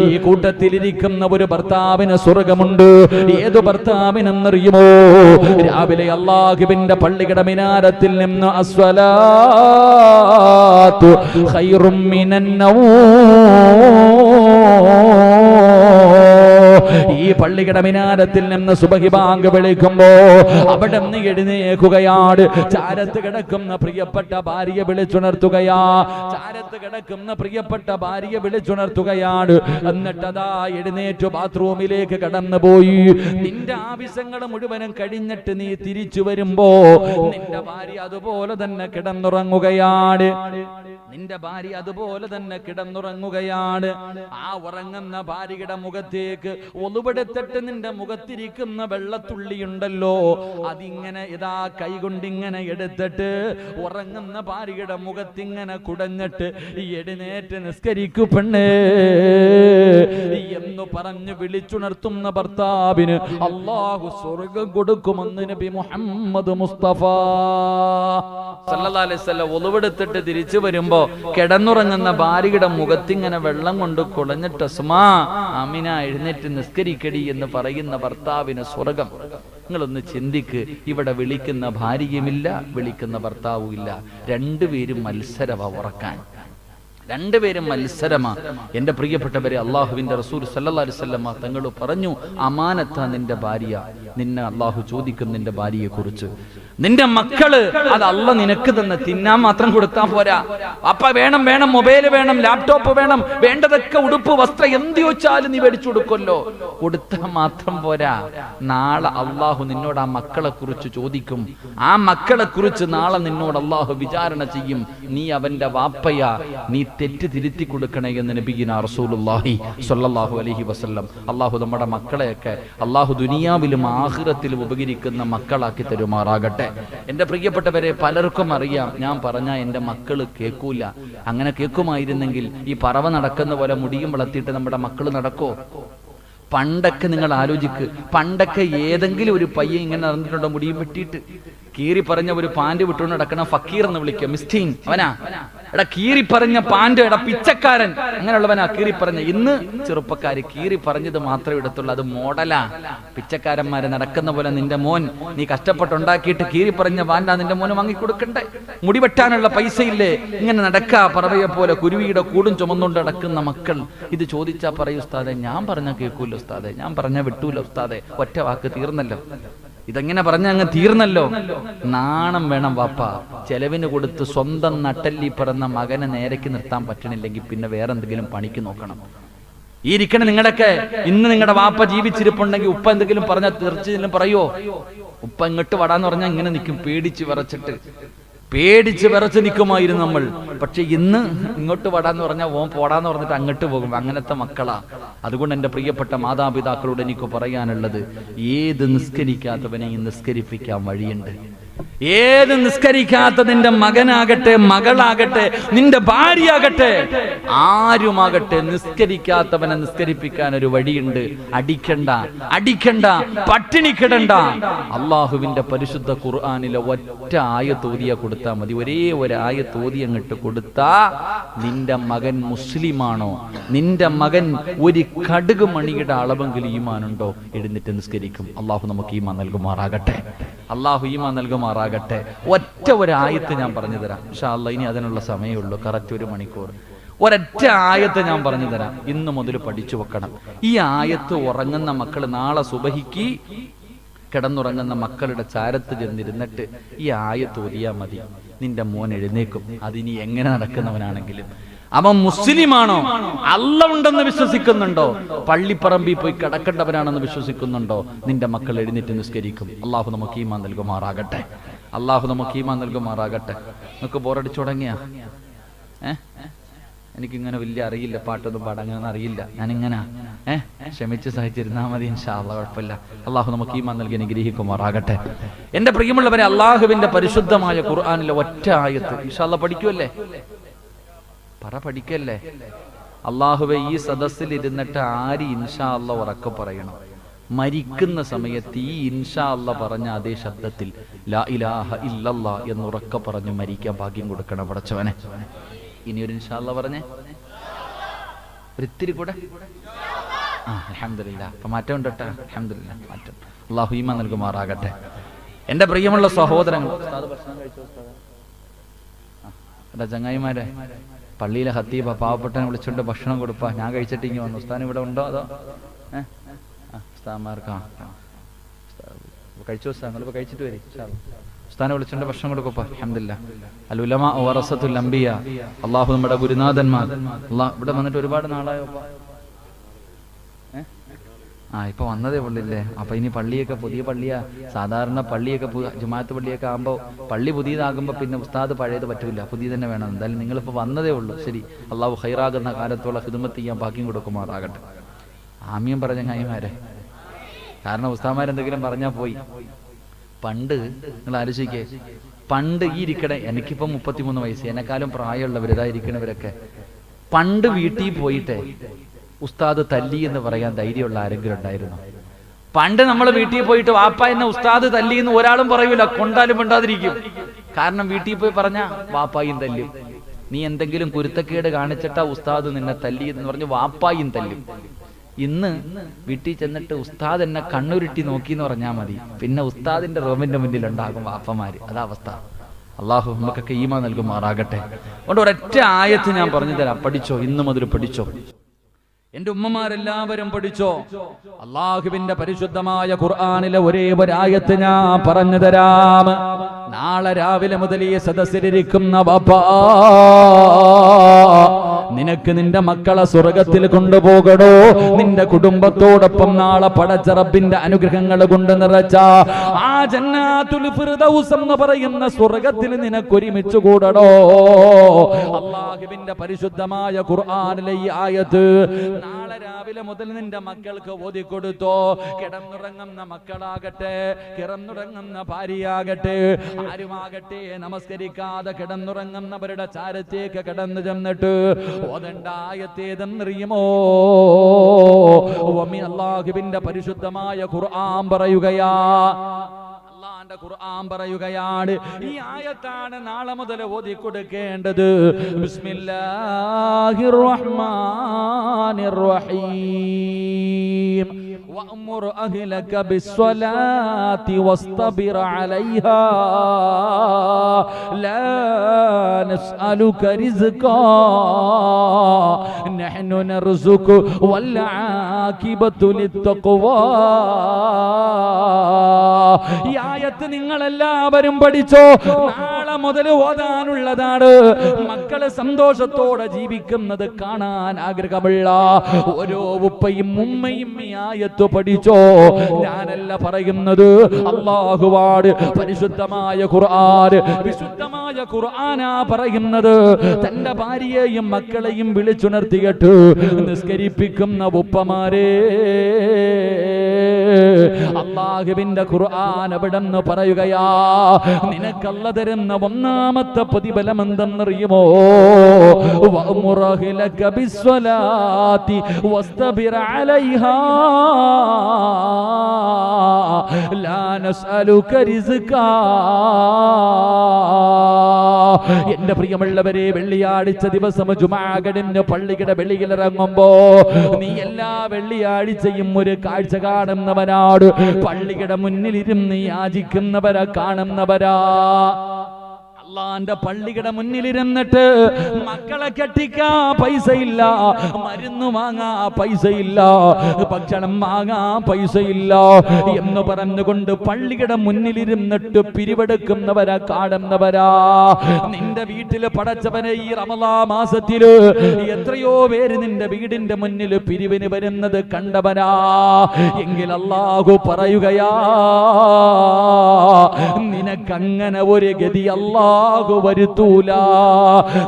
ഈ കൂട്ടത്തിലിരിക്കുന്ന ഒരു ഭർത്താവിന് സ്വർഗമുണ്ട്. ഏതു ഭർത്താവിനെന്നറിയുമോ? രാവിലെ അല്ലാഹുവിന്റെ പള്ളിയുടെ മിനാരത്തിൽ നിന്ന് അസ്വലാത്തു ഖൈറും മിനൻ നൗം, ഈ പള്ളിയുടെ മിനാരത്തിൽ നിന്ന് സുബഹി ബാങ്ക് വിളിക്കുമ്പോ അവിടെ നിന്ന് എഴുന്നേൽക്കുകയാണ്. ചാരത്ത് കിടക്കുന്ന പ്രിയപ്പെട്ട ഭാര്യയെ വിളിച്ചുണർത്തുകയാണ്. എന്നിട്ടതാ എഴുന്നേറ്റ് ബാത്റൂമിലേക്ക് കടന്നുപോയി. നിന്റെ ആവശ്യങ്ങൾ മുഴുവനും കഴിഞ്ഞിട്ട് നീ തിരിച്ചു വരുമ്പോ നിന്റെ ഭാര്യ അതുപോലെ തന്നെ കിടന്നുറങ്ങുകയാണ്. ആ ഉറങ്ങുന്ന ഭാര്യയുടെ മുഖത്തേക്ക് ഒലുപെടുത്തിട്ട് നിന്റെ മുഖത്തിരിക്കുന്ന വെള്ളത്തുള്ളിയുണ്ടല്ലോ, അതിങ്ങനെ ഇതാ കൈകൊണ്ടിങ്ങനെ എടുത്തിട്ട് ഉറങ്ങുന്ന ഭാര്യയുടെ മുഖത്തിങ്ങനെ കുടഞ്ഞിട്ട് എഴുന്നേറ്റ് നിസ്കരിക്കു പെണ്ണേ എന്ന് പറഞ്ഞ് വിളിച്ചുണർത്തുന്ന ഭർത്താവിന് അല്ലാഹു സ്വർഗ്ഗം കൊടുക്കുമെന്ന് നബി മുഹമ്മദ് മുസ്തഫ സല്ലല്ലാഹു അലൈഹി വസല്ലം ഒലുവെടുത്തിട്ട് തിരിച്ചു വരുമ്പോ കിടന്നുറങ്ങുന്ന ഭാര്യയുടെ മുഖത്തിങ്ങനെ വെള്ളം കൊണ്ട് കുളഞ്ഞിട്ട് അസ്മാ ആമിന എഴുന്നേറ്റ് നിസ്കരിക്കടി എന്ന് പറയുന്ന ഭർത്താവിന് സ്വർഗം. നിങ്ങളൊന്ന് ചിന്തിക്ക്, ഇവിടെ വിളിക്കുന്ന ഭാര്യയുമില്ല, വിളിക്കുന്ന ഭർത്താവും ഇല്ല, രണ്ടുപേരും മത്സരമാ ഉറക്കാൻ. എന്റെ പ്രിയപ്പെട്ടവരെ, അള്ളാഹുവിന്റെ റസൂൽ സല്ലല്ലാഹു അലൈഹി വസല്ലം തങ്ങൾ പറഞ്ഞു, അമാനത്ത നിന്റെ ഭാര്യ, നിന്നെ അള്ളാഹു ചോദിക്കും നിന്റെ ഭാര്യയെ കുറിച്ച്. നിന്റെ മക്കള് അത് അള്ളാഹ് നിനക്ക് തന്നെ തിന്നാൻ മാത്രം കൊടുത്താൽ പോരാ. അപ്പ വേണം മൊബൈൽ വേണം, ലാപ്ടോപ്പ് വേണം, വേണ്ടതൊക്കെ ഉടുപ്പ് വസ്ത്രം എന്ത് ചോദിച്ചാലും നീ മേടിച്ചു കൊടുക്കുമല്ലോ, കൊടുത്താൽ മാത്രം പോരാ. നാളെ അള്ളാഹു നിന്നോട് ആ മക്കളെ കുറിച്ച് ചോദിക്കും. ആ മക്കളെ കുറിച്ച് നാളെ നിന്നോട് അള്ളാഹു വിചാരണ ചെയ്യും. നീ അവന്റെ വാപ്പയാ, നീ തെറ്റ് തിരുത്തി കൊടുക്കണേ എന്ന് നബിയുനാ റസൂലുള്ളാഹി സ്വല്ലല്ലാഹു അലൈഹി വസല്ലം. അള്ളാഹു നമ്മുടെ മക്കളെയൊക്കെ അള്ളാഹു ദുനിയാവിലും ആഖിറത്തിലും ഉപകരിക്കുന്ന മക്കളാക്കി തരുമാറാകട്ടെ. എന്റെ പ്രിയപ്പെട്ടവരെ, പലർക്കും അറിയാം, ഞാൻ പറഞ്ഞാൽ എന്റെ മക്കള് കേൾക്കൂല. അങ്ങനെ കേൾക്കുമായിരുന്നെങ്കിൽ ഈ പറവ നടക്കുന്ന പോലെ മുടിയും വളർത്തിയിട്ട് നമ്മുടെ മക്കള് നടക്കോ? പണ്ടൊക്കെ നിങ്ങൾ ആലോചിക്ക്, പണ്ടൊക്കെ ഏതെങ്കിലും ഒരു പയ്യൻ ഇങ്ങനെ നടന്നിട്ടുണ്ടോ മുടിയും വെട്ടിയിട്ട്? കീറി പറഞ്ഞ ഒരു പാൻറ് വിട്ടുകൊണ്ട് നടക്കണം ഫക്കീർ എന്ന് വിളിക്കുക, മിസ്റ്റീൻ അവനാ, എടാ കീറി പറഞ്ഞ പാൻറ്, എടാ പിച്ചക്കാരൻ, അങ്ങനെയുള്ളവനാ കീറി പറഞ്ഞ. ഇന്ന് ചെറുപ്പക്കാര് കീറി പറഞ്ഞത് മാത്രമേ ഇടത്തുള്ളൂ, അത് മോഡലാ. പിച്ചക്കാരന്മാരെ നടക്കുന്ന പോലെ നിന്റെ മോൻ നീ കഷ്ടപ്പെട്ടുണ്ടാക്കിയിട്ട് കീറി പറഞ്ഞ പാൻറ്റാ നിന്റെ മോന് വാങ്ങിക്കൊടുക്കണ്ടേ? മുടി വെട്ടാനുള്ള പൈസ ഇല്ലേ? ഇങ്ങനെ നടക്കാ പറവയെ പോലെ കുരുവിയുടെ കൂടും ചുമന്നുകൊണ്ട് നടക്കുന്ന മക്കൾ. ഇത് ചോദിച്ചാ പറയൂ ഉസ്താദെ, ഞാൻ പറഞ്ഞ കേൾക്കൂല ഉസ്താദെ, ഞാൻ പറഞ്ഞ വിട്ടൂല ഉസ്താദെ, ഒറ്റ വാക്ക് തീർന്നല്ലോ. ഇതെങ്ങനെ പറഞ്ഞ അങ്ങ് തീർന്നല്ലോ. നാണം വേണം വാപ്പ. ചെലവിന് കൊടുത്ത് സ്വന്തം നട്ടല്ലി പിറന്ന മകനെ നേരേക്ക് നിർത്താൻ പറ്റണില്ലെങ്കിൽ പിന്നെ വേറെ എന്തെങ്കിലും പണിക്ക് നോക്കണം. ഈ ഇരിക്കണ നിങ്ങളൊക്കെ ഇന്ന് നിങ്ങളുടെ വാപ്പ ജീവിച്ചിരിപ്പുണ്ടെങ്കിൽ ഉപ്പ എന്തെങ്കിലും പറഞ്ഞാൽ തീർച്ചയായും പറയോ? ഉപ്പ ഇങ്ങോട്ട് വടാന്ന് പറഞ്ഞാൽ ഇങ്ങനെ നിൽക്കും, പേടിച്ച് വിറച്ച് നിൽക്കുമായിരുന്നു നമ്മൾ. പക്ഷെ ഇന്ന് ഇങ്ങോട്ട് വടാന്ന് പറഞ്ഞാൽ ഓൻ പോടാന്ന് പറഞ്ഞിട്ട് അങ്ങോട്ട് പോകും. അങ്ങനത്തെ മക്കളാ. അതുകൊണ്ട് എൻ്റെ പ്രിയപ്പെട്ട മാതാപിതാക്കളോട് എനിക്ക് പറയാനുള്ളത്, ഏത് നിസ്കരിക്കാത്തവനെയും നിസ്കരിപ്പിക്കാൻ വഴിയുണ്ട്. ഏത് നിസ്കരിക്കാത്ത നിന്റെ മകനാകട്ടെ, മകളാകട്ടെ, നിന്റെ ഭാര്യയാകട്ടെ, ആരുമാകട്ടെ, നിസ്കരിക്കാത്തവനെ നിസ്കരിപ്പിക്കാൻ ഒരു വഴിയുണ്ട്. അടിക്കണ്ട, പട്ടിണി കിടണ്ട. അള്ളാഹുവിന്റെ പരിശുദ്ധ ഖുർആനിലെ ഒറ്റ ആയത്ത് ഓതിയ കൊടുത്താൽ മതി. ഒരേ ഒരു ആയത്ത് ഓതി അങ്ങോട്ട് കൊടുത്താ നിന്റെ മകൻ മുസ്ലിമാണോ, നിന്റെ മകൻ ഒരു കടുക് മണിയുടെ അളവെങ്കിലും ഈമാനുണ്ടോ, എഴുന്നിട്ട് നിസ്കരിക്കും. അള്ളാഹു നമുക്ക് ഈമാൻ നൽകുമാറാകട്ടെ. ഒറ്റ ഒരു ആയത്ത് ഞാൻ പറഞ്ഞു തരാം ഇൻഷാ അല്ലാഹ്. ഇനി അതിനുള്ള സമയമുള്ളൂ, കറക്റ്റ് 1 മണിക്കൂർ. ഒരൊറ്റ ആയത്ത് ഞാൻ പറഞ്ഞു തരാം. ഇന്ന് മുതൽ പഠിച്ചു വെക്കണം. ഈ ആയത്ത് ഉറങ്ങുന്ന മക്കൾ നാളെ സുബഹിക്ക് കിടന്നുറങ്ങുന്ന മക്കളുടെ ചാരത്ത് ചെന്നിരുന്നിട്ട് ഈ ആയത്ത് ഓതിയാ മതി. നിന്റെ മോൻ എഴുന്നേക്കും. അതിനി എങ്ങനെ നടക്കുന്നവനാണെങ്കിലും. അവൻ മുസ്ലിമാണോ, അല്ല ഉണ്ടെന്ന് വിശ്വസിക്കുന്നുണ്ടോ, പള്ളിപ്പറമ്പിൽ പോയി കിടക്കേണ്ടവനാണെന്ന് വിശ്വസിക്കുന്നുണ്ടോ, നിന്റെ മക്കൾ എഴുന്നേറ്റ് നിസ്കരിക്കും. അള്ളാഹു നമുക്ക് ഈമാൻ നൽകുമാറാകട്ടെ. നമുക്ക് ബോറടിച്ചു തുടങ്ങിയ എനിക്കിങ്ങനെ വലിയ അറിയില്ല, പാട്ടൊന്നും പാടാൻ അറിയില്ല. ഞാനിങ്ങനെ ക്ഷമിച്ച് സഹിച്ചിരുന്നാൽ മതി. ഇൻഷാ അല്ലാഹ്, കുഴപ്പമില്ല. അള്ളാഹു നമുക്ക് ഈമാൻ നൽകി അനുഗ്രഹിക്കുമാറാകട്ടെ. എന്റെ പ്രിയമുള്ളവരെ, അള്ളാഹുവിന്റെ പരിശുദ്ധമായ ഖുർആനിലെ ഒറ്റ ആയത്ത് ഇൻഷാ അല്ലാഹ് പഠിക്കുമല്ലേ? പഠിക്കല്ലേ? അള്ളാഹുവെ, ഈ സദസ്സിൽ ഇരുന്നിട്ട് ആര് ഇൻഷാ അല്ലാഹ് ഉറക്കെ പറയണം. മരിക്കുന്ന സമയത്ത് ഈ ഇൻഷാ അല്ലാഹ് പറഞ്ഞ അതേ ശബ്ദത്തിൽ ലാ ഇലാഹ ഇല്ലല്ലാഹ് എന്ന് ഉറക്കെ പറഞ്ഞു മരിക്കാൻ ഭാഗ്യം കൊടുക്കണം പടച്ചവനെ. ഇനിയൊരു ഇൻഷാ അല്ലാഹ് പറഞ്ഞേ, ഒരിത്തിരി കൂടെ. അൽഹംദുലില്ലാഹ്. അപ്പൊ മാറ്റം ഉണ്ട് കേട്ടോ. അൽഹംദുലില്ലാഹ്, മാറ്റം. അള്ളാഹു ഈമാൻ നൽകുമാറാകട്ടെ. എന്റെ പ്രിയമുള്ള സഹോദരങ്ങൾ, ചങ്ങായിമാരെ, പള്ളിയിലെ ഹത്തീബ പാവപ്പെട്ടനെ വിളിച്ചുകൊണ്ട് ഭക്ഷണം കൊടുപ്പാ. ഞാൻ കഴിച്ചിട്ട് ഇങ്ങനെ വന്നു. ഉസ്താൻ ഇവിടെ ഉണ്ടോ അതോ ഉസ്താന്മാർക്കാ കഴിച്ചു? നിങ്ങളിപ്പോ കഴിച്ചിട്ട് വരും. ഉസ്താനെ വിളിച്ചുകൊണ്ട് ഭക്ഷണം കൊടുക്കപ്പാ. അൽഹംദുലില്ലാഹ്. അൽ ഉലമാ വറസത്തുൽ അംബിയ. അള്ളാഹു നമ്മുടെ ഗുരുനാഥന്മാർ. ഇവിടെ വന്നിട്ട് ഒരുപാട് നാളായോ? ഇപ്പൊ വന്നതേ ഉള്ളില്ലേ? അപ്പൊ ഇനി പള്ളിയൊക്കെ പുതിയ പള്ളിയാ. സാധാരണ പള്ളിയൊക്കെ ജുമാഅത്ത് പള്ളിയൊക്കെ ആകുമ്പോൾ പള്ളി പുതിയതാകുമ്പോൾ പിന്നെ ഉസ്താദ് പഴയത് പറ്റൂല, പുതിയ തന്നെ വേണം. എന്തായാലും നിങ്ങളിപ്പോ വന്നതേ ഉള്ളൂ. ശരി, അള്ളാഹു ഖൈറാകുന്ന കാലത്തോളം ഖിദ്മത്ത് ചെയ്യാൻ ഭാഗ്യം കൊടുക്കുമാറാകട്ടെ. ആമീൻ പറഞ്ഞ കൈമാരെ. കാരണം ഉസ്താദ്മാരെന്തെങ്കിലും പറഞ്ഞാൽ പോയി. പണ്ട് നിങ്ങൾ ആലോചിക്കേ, പണ്ട് ഈ ഇരിക്കണേ, എനിക്കിപ്പം 33 വയസ്സ്, എന്നെക്കാളും പ്രായമുള്ളവർ ഇതായിരിക്കണവരൊക്കെ പണ്ട് വീട്ടിൽ പോയിട്ടേ ഉസ്താദ് തല്ലി എന്ന് പറയാൻ ധൈര്യമുള്ള ആരെങ്കിലും ഉണ്ടായിരുന്നു? പണ്ട് നമ്മൾ വീട്ടിൽ പോയിട്ട് വാപ്പ എന്നെ ഉസ്താദ് തല്ലി എന്ന് ഒരാളും പറയൂല, കൊണ്ടാലും മിണ്ടാതിരിക്കും. കാരണം വീട്ടിൽ പോയി പറഞ്ഞ വാപ്പായും തല്ലും. നീ എന്തെങ്കിലും കുരുത്തക്കേട് കാണിച്ചിട്ടാ ഉസ്താദ് നിന്നെ തല്ലി എന്ന് പറഞ്ഞ് വാപ്പായും തല്ലും. ഇന്ന് വീട്ടിൽ ചെന്നിട്ട് ഉസ്താദ് എന്നെ കണ്ണുരുട്ടി നോക്കി എന്ന് പറഞ്ഞാൽ മതി, പിന്നെ ഉസ്താദിന്റെ റൂമിന്റെ മുന്നിൽ ഉണ്ടാകും വാപ്പമാര്. അതാ അവസ്ഥ. അള്ളാഹു നമുക്കൊക്കെ ഈമാൻ നൽകുമാറാകട്ടെ. അതുകൊണ്ട് ഒരൊറ്റ ആയത്ത് ഞാൻ പറഞ്ഞു തരാം, പഠിച്ചോ. ഇന്ന് മുതൽ പഠിച്ചോ. എന്റെ ഉമ്മമാരെല്ലാവരും പഠിച്ചോ. അള്ളാഹുവിന്റെ പരിശുദ്ധമായ ഖുർആനിലെ ഒരേ ഒരായത്ത് ഞാൻ പറഞ്ഞു തരാം. നാളെ രാവിലെ മുതൽ ഈ സദസ്സിലിരിക്കുന്ന ബാപ്പാ, നിനക്ക് നിന്റെ മക്കളെ സ്വർഗത്തിൽ കൊണ്ടുപോകണോ? നിന്റെ കുടുംബത്തോടൊപ്പം നാളെ പടച്ച റബ്ബിന്റെ അനുഗ്രഹങ്ങൾ കൊണ്ട് നിറച്ച ആ ജന്നാത്തുൽ ഫിർദൗസ് എന്ന് പറയുന്ന സ്വർഗത്തിൽ നിനക്ക് ഒരുമിച്ച് കൂടണോ? അള്ളാഹുവിന്റെ പരിശുദ്ധമായ ഖുർആനിലെ ഈ ആയത്ത് നാളെ രാവിലെ മുതൽ നിന്റെ മക്കൾക്ക് ഓതിക്കൊടുത്തോ. കിടന്നുറങ്ങുന്ന മക്കളാകട്ടെ, കിടന്നുറങ്ങുന്ന ഭാര്യയാകട്ടെ, ആരുമാകട്ടെ, നമസ്കരിക്കാതെ കിടന്നുറങ്ങുന്നവരുടെ ചാരത്തേക്ക് കിടന്നു ചെന്നിട്ട് ഓതണ്ട ആയത്തേതെന്നറിയുമോ? അല്ലാഹുവിന്റെ പരിശുദ്ധമായ ഖുർആൻ പറയുകയാ, അല്ലാഹുവിന്റെ ഖുർആൻ പറയുകയാണ്, ഈ ആയത്താണ് നാളെ മുതൽ ഓതി കൊടുക്കേണ്ടത്. ബിസ്മില്ലാഹിർ റഹ്മാനിർ റഹീം. വഅ്മുർ അഹ്ലക ബിസ്സലാത്തി വസ്തബിർ അലൈഹാ ലാ നസ്അലുക റിസ്ഖാ നഹ്നു നർസുകു വൽ ആകിബതു ലിത്തഖ്വാ. ഈ ആയത്ത് നിങ്ങളെല്ലാവരും പഠിച്ചോ. നാളെ മുതൽ ഓതാനുള്ളതാണ്. മക്കള് സന്തോഷത്തോടെ ജീവിക്കുന്നത് കാണാൻ ആഗ്രഹമുള്ള ഓരോ ഉപ്പയും ഉമ്മയും ഈ ആയത്ത് പഠിച്ചോ. ഞാനല്ല പറയുന്നത്, അല്ലാഹുവാണ്. പരിശുദ്ധമായ ഖുർആൻ, വിശുദ്ധമായ ഖുർആനാ പറയുന്നത്. തന്റെ ഭാര്യയെയും മക്കളെയും വിളിച്ചുണർത്തിയിട്ട് നിസ്കരിപ്പിക്കുന്ന ഉപ്പമാരെ അല്ലാഹുവിന്റെ ഖുർആൻ അവിടെന്ന് പറയുകയാ, നിനക്കല്ല തരുന്ന ഒന്നാമത്തെ പ്രതിഫലം എന്തെന്നറിയുമോ? വഅ്മുർ അഹ്ലക ബിസ്സലാത്തി വസ്തബിർ അലൈഹാ ലാ നസ്അലുക റിസ്ഖാ. എന്റെ പ്രിയമുള്ളവരെ, വെള്ളിയാഴ്ച ദിവസം ജുമാ കഴിഞ്ഞ് പള്ളിയുടെ വെളിയിലിറങ്ങുമ്പോ നീ എല്ലാ വെള്ളിയാഴ്ചയും ഒരു കാഴ്ച കാണുന്നവനാട്. പള്ളിയുടെ മുന്നിലിരുന്ന് യാചിക്കുന്നവരെ കാണുന്നവരാ. അള്ളാന്റെ പള്ളിയുടെ മുന്നിലിരുന്നിട്ട് മക്കളെ കെട്ടിക്കാ പൈസയില്ല, മരുന്ന് വാങ്ങാ പൈസയില്ല, ഭക്ഷണം വാങ്ങാ പൈസയില്ല എന്ന് പറഞ്ഞുകൊണ്ട് പള്ളിയുടെ മുന്നിലിരുന്നിട്ട് പിരിവെടുക്കുന്നവരാ കാണുന്നവരാ. നിന്റെ വീട്ടില് പടച്ചവനെ ഈ റമളാൻ മാസത്തില് എത്രയോ പേര് നിന്റെ വീടിന്റെ മുന്നിൽ പിരിവിന് വരുന്നത് കണ്ടവനാ. എങ്കിൽ അല്ലാഹു പറയുകയാ, നിനക്കങ്ങനെ ഒരു ഗതി അല്ലാഹു വരുത്തൂല.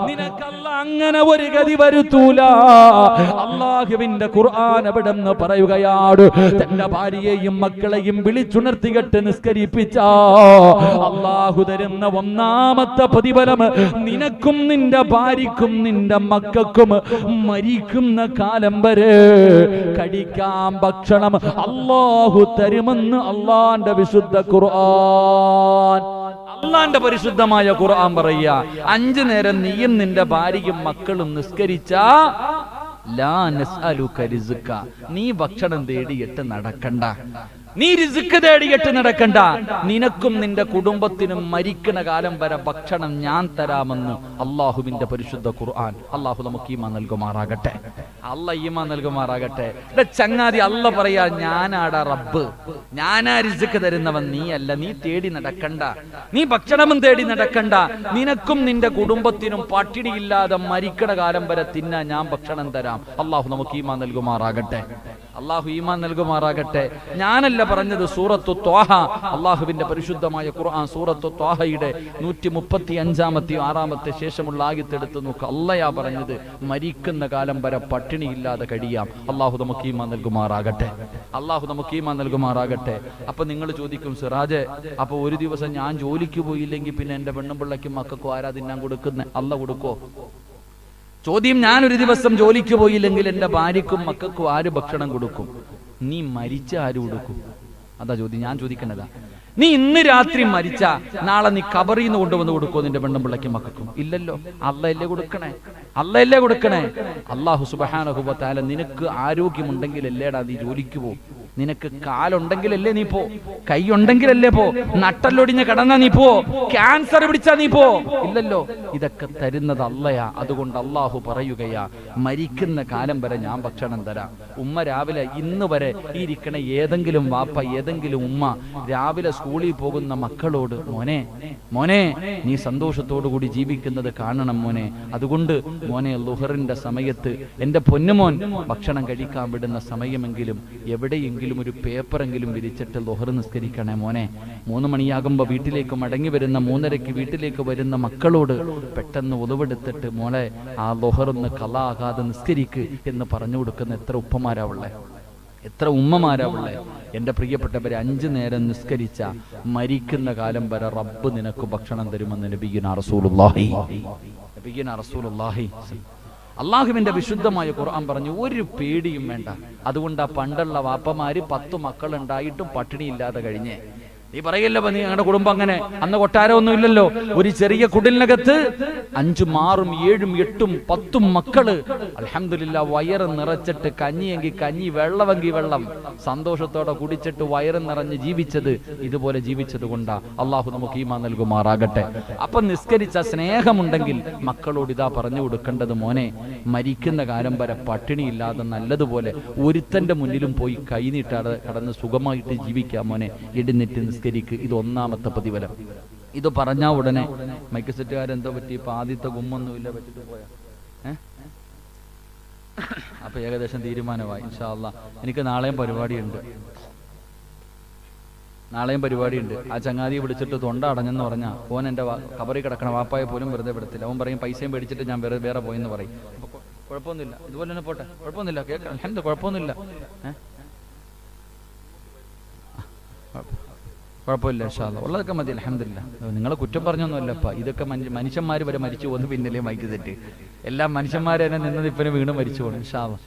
നിനക്കല്ല അങ്ങനെ ഒരു ഗതി വരുത്തൂല. അല്ലാഹുവിന്റെ ഖുർആൻ അവിടെന്ന് പറയുകയാണ്, തന്റെ ഭാര്യയെയും മക്കളെയും വിളിച്ചുണർത്തിയിട്ട് നിസ്കരിപ്പിച്ച അല്ലാഹു തരുന്ന ഒന്നാമത്തെ പ്രതിഫലം നിനക്കും നിന്റെ ഭാര്യക്കും നിന്റെ മക്കൾക്കും മരിക്കുന്ന കാലം വരെ കഴിക്കാൻ ഭക്ഷണം അല്ലാഹു തരുമെന്ന് അല്ലാഹുവിന്റെ വിശുദ്ധ ഖുർആൻ. അല്ലാഹുവിന്റെ പരിശുദ്ധമായ ഖുർആൻ പറയുക, 5 നേരം നീയും നിന്റെ ഭാര്യയും മക്കളും നിസ്കരിച്ചാ ലാ നസ്അലുക റിസ്ഖ, നീ ഭക്ഷണം തേടിയിട്ട് നടക്കണ്ട, നീ റിസ്ക് തേടിയിട്ട് നടക്കണ്ട. നിനക്കും നിന്റെ കുടുംബത്തിനും മരിക്കണ കാലം വരെ ഭക്ഷണം ഞാൻ തരാമെന്ന് അല്ലാഹുവിന്റെ പരിശുദ്ധ ഖുർആൻ. അല്ലാഹു നമുക്ക് ഈമാൻ നൽകുമാറാകട്ടെ. അല്ലാഹ് ഈമാൻ നൽകുമാറാകട്ടെ. ചങ്ങാതി, അല്ല പറയാ, ഞാനാടാ റബ്ബ്, ഞാനാ റിസ്ക് തരുന്നവൻ, നീ അല്ല. നീ തേടി നടക്കണ്ട, നീ ഭക്ഷണവും തേടി നടക്കണ്ട. നിനക്കും നിന്റെ കുടുംബത്തിനും പട്ടിണിയില്ലാതെ മരിക്കണ കാലം വരെ തിന്നാ ഞാൻ ഭക്ഷണം തരാം. അല്ലാഹു നമുക്ക് ഈമാൻ നൽകുമാറാകട്ടെ. അല്ലാഹു ഈമാൻ നൽകുമാറാകട്ടെ. ഞാനല്ല പറഞ്ഞത്, സൂറത്തു ത്വാഹ, അല്ലാഹുവിന്റെ പരിശുദ്ധമായ ഖുർആൻ സൂറത്തു ത്വാഹയുടെ 135-6 ശേഷമുള്ള ആയത്തെടുത്ത് നോക്കുക. അല്ലയാ പറഞ്ഞത്, മരിക്കുന്ന കാലം വരെ പട്ടിണിയില്ലാതെ കഴിയാം. അല്ലാഹു നമുക്ക് ഈമാൻ നൽകുമാറാകട്ടെ. അല്ലാഹു നമുക്ക് ഈമാൻ നൽകുമാറാകട്ടെ. അപ്പൊ നിങ്ങൾ ചോദിക്കും, സിറാജ്, അപ്പൊ ഒരു ദിവസം ഞാൻ ജോലിക്ക് പോയില്ലെങ്കിൽ പിന്നെ എന്റെ പെണ്ണും പിള്ളയ്ക്കും മക്കൾക്കും ആരാ തിന്നാൻ കൊടുക്കുന്നത്? അല്ല കൊടുക്കോ? ചോദ്യം, ഞാൻ ഒരു ദിവസം ജോലിക്ക് പോയില്ലെങ്കിൽ എന്റെ ഭാര്യക്കും മക്കൾക്കും ആര് ഭക്ഷണം കൊടുക്കും? നീ മരിച്ച ആര് കൊടുക്കും? അതാ ചോദ്യം. ഞാൻ ചോദിക്കണതാ. നീ ഇന്ന് രാത്രി മരിച്ച നാളെ നീ ഖബറിൽ നിന്ന് കൊണ്ടുവന്ന് കൊടുക്കോ നിന്റെ പെണ്ണും പിള്ളയ്ക്കും മക്കൾക്കും? ഇല്ലല്ലോ. അള്ളയല്ലേ കൊടുക്കണേ, അള്ളയല്ലേ കൊടുക്കണേ. അല്ലാഹു സുബ്ഹാനഹു വ തആല നിനക്ക് ആരോഗ്യമുണ്ടെങ്കിൽ അല്ലേടാ നീ ജോലിക്ക് പോ. നിനക്ക് കാലുണ്ടെങ്കിലല്ലേ നീ പോ, കൈ ഉണ്ടെങ്കിലല്ലേ പോ, നട്ടല്ലൊടിഞ്ഞ കിടന്നാ നീ പോ, ക്യാൻസർ പിടിച്ചാ നീ പോ? ഇല്ലല്ലോ. ഇതൊക്കെ തരുന്നത് അള്ളയാ. അതുകൊണ്ട് അല്ലാഹു പറയുകയാ, മരിക്കുന്ന കാലം വരെ ഞാൻ ഭക്ഷണം തരാം. ഉമ്മ രാവിലെ ഇന്ന് വരെ ഇരിക്കണ ഏതെങ്കിലും വാപ്പ, ഏതെങ്കിലും ഉമ്മ രാവിലെ സ്കൂളിൽ പോകുന്ന മക്കളോട്, മോനെ മോനെ നീ സന്തോഷത്തോടു കൂടി ജീവിക്കുന്നത് കാണണം മോനെ, അതുകൊണ്ട് മോനെ ളുഹറിന്റെ സമയത്ത് എന്റെ പൊന്നുമോൻ ഭക്ഷണം കഴിക്കാൻ വിടുന്ന സമയമെങ്കിലും എവിടെയെങ്കിലും ഒരു പേപ്പറെങ്കിലും വിരിച്ചിട്ട് ളുഹർ നിസ്കരിക്കണേ മോനെ. 3 മണിയാകുമ്പോ വീട്ടിലേക്ക് മടങ്ങി വരുന്ന 3:30 വീട്ടിലേക്ക് വരുന്ന മക്കളോട് പെട്ടെന്ന് ഉളവെടുത്തിട്ട് മോളെ ആ ളുഹർ ഒന്ന് ഖളാ ആകാതെ നിസ്കരിക്ക് എന്ന് പറഞ്ഞു കൊടുക്കുന്ന എത്ര ഉപ്പമാരാവുള്ളേ, എത്ര ഉമ്മമാരാവുള്ളേ. എന്റെ പ്രിയപ്പെട്ടവരെ, 5 നേരം നിസ്കരിച്ച മരിക്കുന്ന കാലം വരെ റബ്ബ് നിനക്ക് ഭക്ഷണം തരുമെന്ന് നബിയുനാ റസൂലുള്ളാഹി. അള്ളാഹുവിന്റെ വിശുദ്ധമായ ഖുർആൻ പറഞ്ഞു, ഒരു പേടിയും വേണ്ട. അതുകൊണ്ട് ആ പണ്ടുള്ള വാപ്പമാര് 10 മക്കളുണ്ടായിട്ടും പട്ടിണിയില്ലാതെ കഴിഞ്ഞേ. നീ പറയല്ലോ നീ ഞങ്ങളുടെ കുടുംബം അങ്ങനെ, അന്ന് കൊട്ടാരമൊന്നും ഇല്ലല്ലോ, ഒരു ചെറിയ കുടിലിനകത്ത് 5, 6, 7, 8, 10 മക്കള്. അൽഹംദുലില്ലാഹ് വയറ് നിറച്ചിട്ട് കഞ്ഞിയെങ്കിൽ കഞ്ഞി, വെള്ളമെങ്കിൽ വെള്ളം, സന്തോഷത്തോടെ കുടിച്ചിട്ട് വയറ് നിറഞ്ഞ് ജീവിച്ചത് ഇതുപോലെ ജീവിച്ചത് കൊണ്ടാ. അള്ളാഹു നമുക്ക് ഈമാൻ നൽകുമാറാകട്ടെ. അപ്പൊ നിസ്കരിച്ച സ്നേഹമുണ്ടെങ്കിൽ മക്കളോട് ഇതാ പറഞ്ഞു കൊടുക്കേണ്ടത്, മോനെ മരിക്കുന്ന കാലം വരെ പട്ടിണിയില്ലാതെ നല്ലതുപോലെ ഒരുത്തന്റെ മുന്നിലും പോയി കൈനീട്ടാതെ കടന്ന് സുഖമായിട്ട് ജീവിക്കാം മോനെ, എഴുന്നേറ്റ് നിസ്കരിക്ക്. ഇത് ഒന്നാമത്തെ പ്രതിഫലം. ഇത് പറഞ്ഞാ ഉടനെ മൈക്ക് സെറ്റുകാരെന്തോ പറ്റി, ഇപ്പൊ ആദ്യത്തെ ഗുമ്മൊന്നുമില്ല, പറ്റിട്ട് പോയാ അപ്പൊ ഏകദേശം തീരുമാനമായി. ഇൻഷാ അല്ലാഹ് എനിക്ക് നാളെയും പരിപാടിയുണ്ട്. ആ ചങ്ങാതിയെ വിളിച്ചിട്ട് തൊണ്ട അടഞ്ഞെന്ന് പറഞ്ഞാ ഓൻ എൻ്റെ കബറി കിടക്കണ വാപ്പായെ പോലും വെറുതെ വിടത്തില്ല. അവൻ പറയും പൈസയും മേടിച്ചിട്ട് ഞാൻ വേറെ പോയെന്ന് പറയും. കുഴപ്പമൊന്നുമില്ല, ഇതുപോലെ തന്നെ പോട്ടെ, കുഴപ്പമൊന്നുമില്ല, കേൾക്കാം, എന്ത് കുഴപ്പമൊന്നുമില്ല, കുഴപ്പമില്ല, ഇൻഷാ അല്ലാഹ് ഉള്ളതൊക്കെ മതി, അൽഹംദുലില്ലാഹ്. നിങ്ങളെ കുറ്റം പറഞ്ഞൊന്നുമല്ലപ്പ, ഇതൊക്കെ മനുഷ്യന്മാർ വരെ മരിച്ചു പോകുന്നു, പിന്നല്ലേ മൈക്ക് തെറ്റ്. എല്ലാ മനുഷ്യന്മാരെ തന്നെ നിന്നത് ഇപ്പനെ വീണ് മരിച്ചു പോകും, ഇൻഷാ അല്ലാഹ്.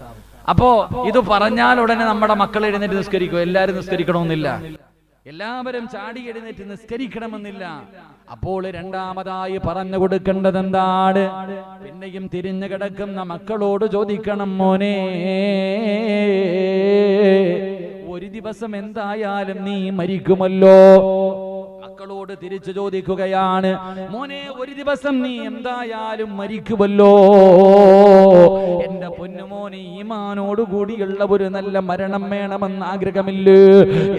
അപ്പോ ഇത് പറഞ്ഞാൽ ഉടനെ നമ്മുടെ മക്കൾ എഴുന്നേറ്റ് നിസ്കരിക്കും. എല്ലാവരും നിസ്കരിക്കണമെന്നില്ല, എല്ലാവരും ചാടി എഴുന്നേറ്റ് നിസ്കരിക്കണമെന്നില്ല. അപ്പോൾ രണ്ടാമതായി പറഞ്ഞു കൊടുക്കേണ്ടത് എന്താണ്? പിന്നെയും തിരിഞ്ഞു കിടക്കുന്ന മക്കളോട് ചോദിക്കണം, മോനെ ഒരു ദിവസം എന്തായാലും നീ മരിക്കുമല്ലോ. മക്കളോട് തിരിച്ചു ചോദിക്കുകയാണ്, മോനെ ഒരു ദിവസം നീ എന്തായാലും മരിക്കുമല്ലോ. എന്റെ പൊന്നുമോനെ ഈമാനോട് കൂടിയുള്ള ഒരു നല്ല മരണം വേണമെന്ന് ആഗ്രഹമില്ലേ?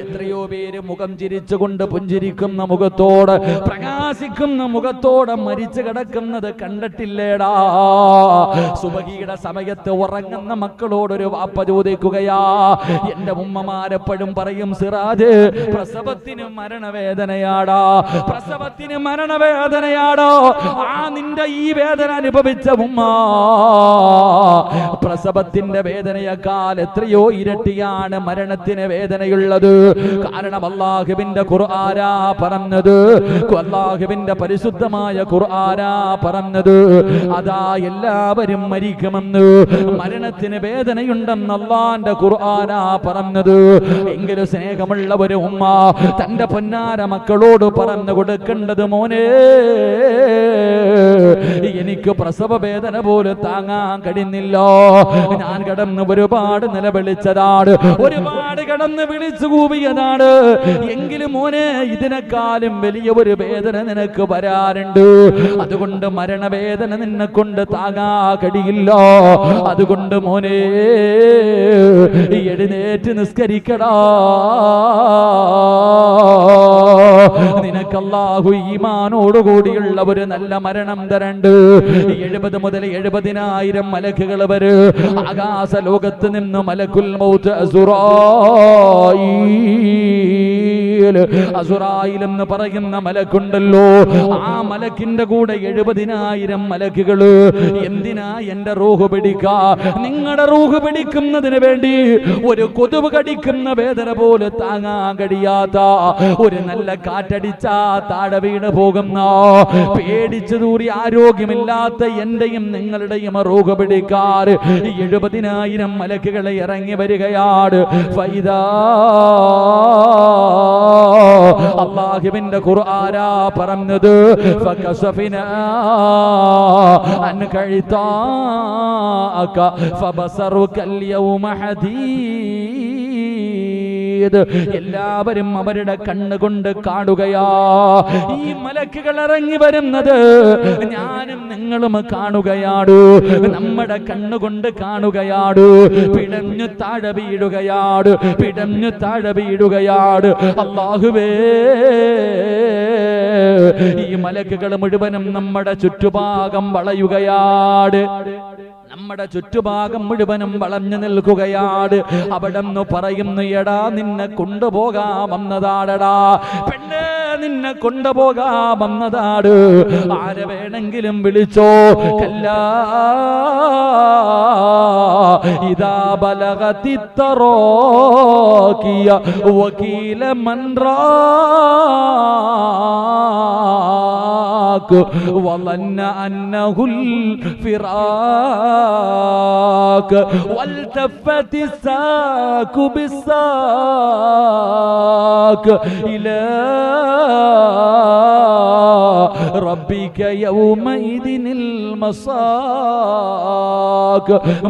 എത്രയോ പേര് മുഖം ചിരിച്ചുകൊണ്ട് പുഞ്ചിരിക്കുന്ന മുഖത്തോട്, പ്രകാശിക്കുന്ന മുഖത്തോടെ മരിച്ചു കിടക്കുന്നത് കണ്ടിട്ടില്ലേടാ? സുബഹിയുടെ സമയത്ത് ഉറങ്ങുന്ന മക്കളോടൊരു വാപ്പ ചോദിക്കുകയാ. എന്റെ ഉമ്മമാരെപ്പോഴും പറയും, സിറാജ് പ്രസവത്തിന് മരണവേദനയാടാ, പ്രസവത്തിന് മരണവേദനയാടോ. ആ നിന്റെ ഈ വേദന അനുഭവിച്ച ഉമ്മ പ്രസവത്തിന്റെ വേദനയേക്കാൾ എത്രയോ ഇരട്ടിയാണ് മരണത്തിന് വേദനയുള്ളത്. കാരണം അല്ലാഹുവിന്റെ ഖുർആനാ പറഞ്ഞത്, അല്ലാഹുവിന്റെ പരിശുദ്ധമായ ഖുർആനാ പറഞ്ഞത്, അതാ എല്ലാവരും മരിക്കുമെന്ന്, മരണത്തിന് വേദനയുണ്ടെന്ന് അല്ലാഹുവിന്റെ ഖുർആനാ പറഞ്ഞത്. എങ്കിലും സ്നേഹമുള്ള ഒരു ഉമ്മ തന്റെ പൊന്നാര മക്കളോട് പറഞ്ഞു കൊടുക്കേണ്ടത്, മോനെ എനിക്ക് പ്രസവ വേദന പോലും താങ്ങാൻ കഴിയുന്നില്ല, ഞാൻ കിടന്ന് ഒരുപാട് നിലവിളിച്ചതാണ്, ഒരുപാട് കിടന്ന് വിളിച്ചു കൂവിയതാണ്, എങ്കിലും മോനെ ഇതിനെക്കാളും വലിയ ഒരു വേദന നിനക്ക് വരാറുണ്ട്. അതുകൊണ്ട് മരണവേദന നിന്നെ കൊണ്ട് താങ്ങാൻ കഴിയില്ല. അതുകൊണ്ട് മോനെ എഴുന്നേറ്റ് നിസ്കരിക്കടാ, നിനക്ക് അല്ലാഹു ഈമാനോട് കൂടിയുള്ള ഒരു നല്ല മരണം തരണ്ട്. 70 മുതൽ 70,000 മലക്കുകൾ വരെ ആകാശ ലോകത്ത് നിന്ന് മലക്കുൽ മൗത്ത് അസുറായിൽ എന്ന് പറയുന്ന മലക്കുണ്ടല്ലോ, ആ മലക്കിന്റെ കൂടെ 70,000 മലക്കുകള്. എന്തിനാ? എന്റെ റൂഹ് പിടിക്കാ. നിങ്ങളുടെ റൂഹ് പിടിക്കുന്നതിന് വേണ്ടി ഒരു കൊതുവ് കടിക്കുന്ന വേദന പോലെ താങ്ങാൻ കഴിയാത്ത, ഒരു നല്ല കാറ്റടിച്ചാ താഴെ വീണ് പോകുന്ന, പേടിച്ചു തൂറി ആരോഗ്യമില്ലാത്ത എന്റെയും നിങ്ങളുടെയും റൂഹ് പിടിക്കാർ 70,000 മലക്കുകളെ ഇറങ്ങി വരികയാണ്. ഫൈദാ അല്ലാഹുവിന്റെ ഖുർആനാ പറഞ്ഞത്, ഫകശഫിനാ അൻക ഇതാക ഫബസറുക അൽയൗമ ഹദീദ്. എല്ലാവരും അവരുടെ കണ്ണുകൊണ്ട് കാണുകയാ. ഈ മലക്കുകൾ ഇറങ്ങി വരുന്നത് ഞാനും നിങ്ങളും കാണുകയാണ്, നമ്മുടെ കണ്ണുകൊണ്ട് കാണുകയാണ്. പിടഞ്ഞു താഴെ വീഴുകയാണ്, പിടഞ്ഞു താഴെ വീഴുകയാണ്. അല്ലാഹുവേ, ഈ മലക്കുകൾ മുഴുവനും നമ്മുടെ ചുറ്റുഭാഗം വളയുകയാണ്, നമ്മുടെ ചുറ്റുഭാഗം മുഴുവനും വളഞ്ഞു നിൽക്കുകയാണ്. അവിടെ നിന്ന് പറയുന്നു, എടാ നിന്നെ കൊണ്ടുപോകാമെന്നതാടടാ പെണ്ണേ, നിന്നെ കൊണ്ടുപോകാമെന്നതാണ്. ആരെ വേണമെങ്കിലും വിളിച്ചോ. കല്ലാ ഇദാ ബലഗതി തറാകിയ വകീല മൻ റാ وظن أنه الفراق والتفت الساق بالساق إلى ربك يومئذ المساق.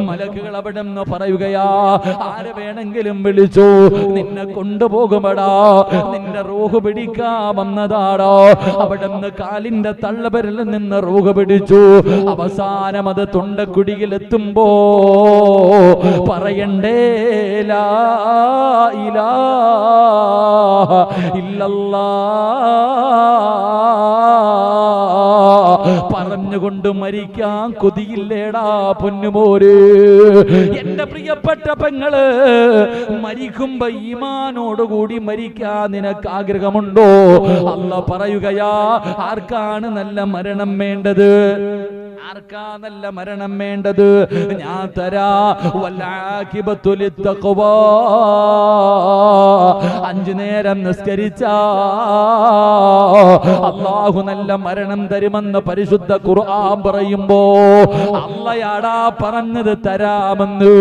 മലക്കുകൾ അവിടെ നിന്ന് പറയുകയാ, ആരെ വേണമെങ്കിലും വിളിച്ചോ, നിന്നെ കൊണ്ടുപോകുമടാ, നിന്റെ റൂഹ് പിടിക്കാൻ വന്നതാടോ. അവിടെ നിന്ന് കാലിന്റെ തള്ളവരിൽ നിന്ന് റൂഹ് പിടിച്ചു. അവസാനം അത് തൊണ്ടക്കുടിയിലെത്തുമ്പോ പറയണ്ടേ ലാ ഇലാഹ ഇല്ലല്ലാഹ് പറഞ്ഞുകൊണ്ട് മരിക്കാൻ കൊതിയില്ലേടാ പൊന്നുമോര്? എന്റെ പ്രിയപ്പെട്ട പെങ്ങള്, മരിക്കുമ്പോ ഈമാനോടുകൂടി മരിക്കാൻ നിനക്ക് ആഗ്രഹമുണ്ടോ? അല്ലാഹ് പറയുകയാ, ആർക്കാണ് നല്ല മരണം വേണ്ടത്? ആർക്കാ നല്ല മരണം വേണ്ടത്? ഞാൻ തരാ. വൽആഖിബത്തു ലിത്തഖ്വാ. 5 നേരം നിസ്കരിച്ച അല്ലാഹു നല്ല മരണം തരുമെന്ന് പരിശുദ്ധ ഖുർആൻ പറയുമ്പോ അല്ലാഹയാടാ പറഞ്ഞത് തരാമെന്ന്.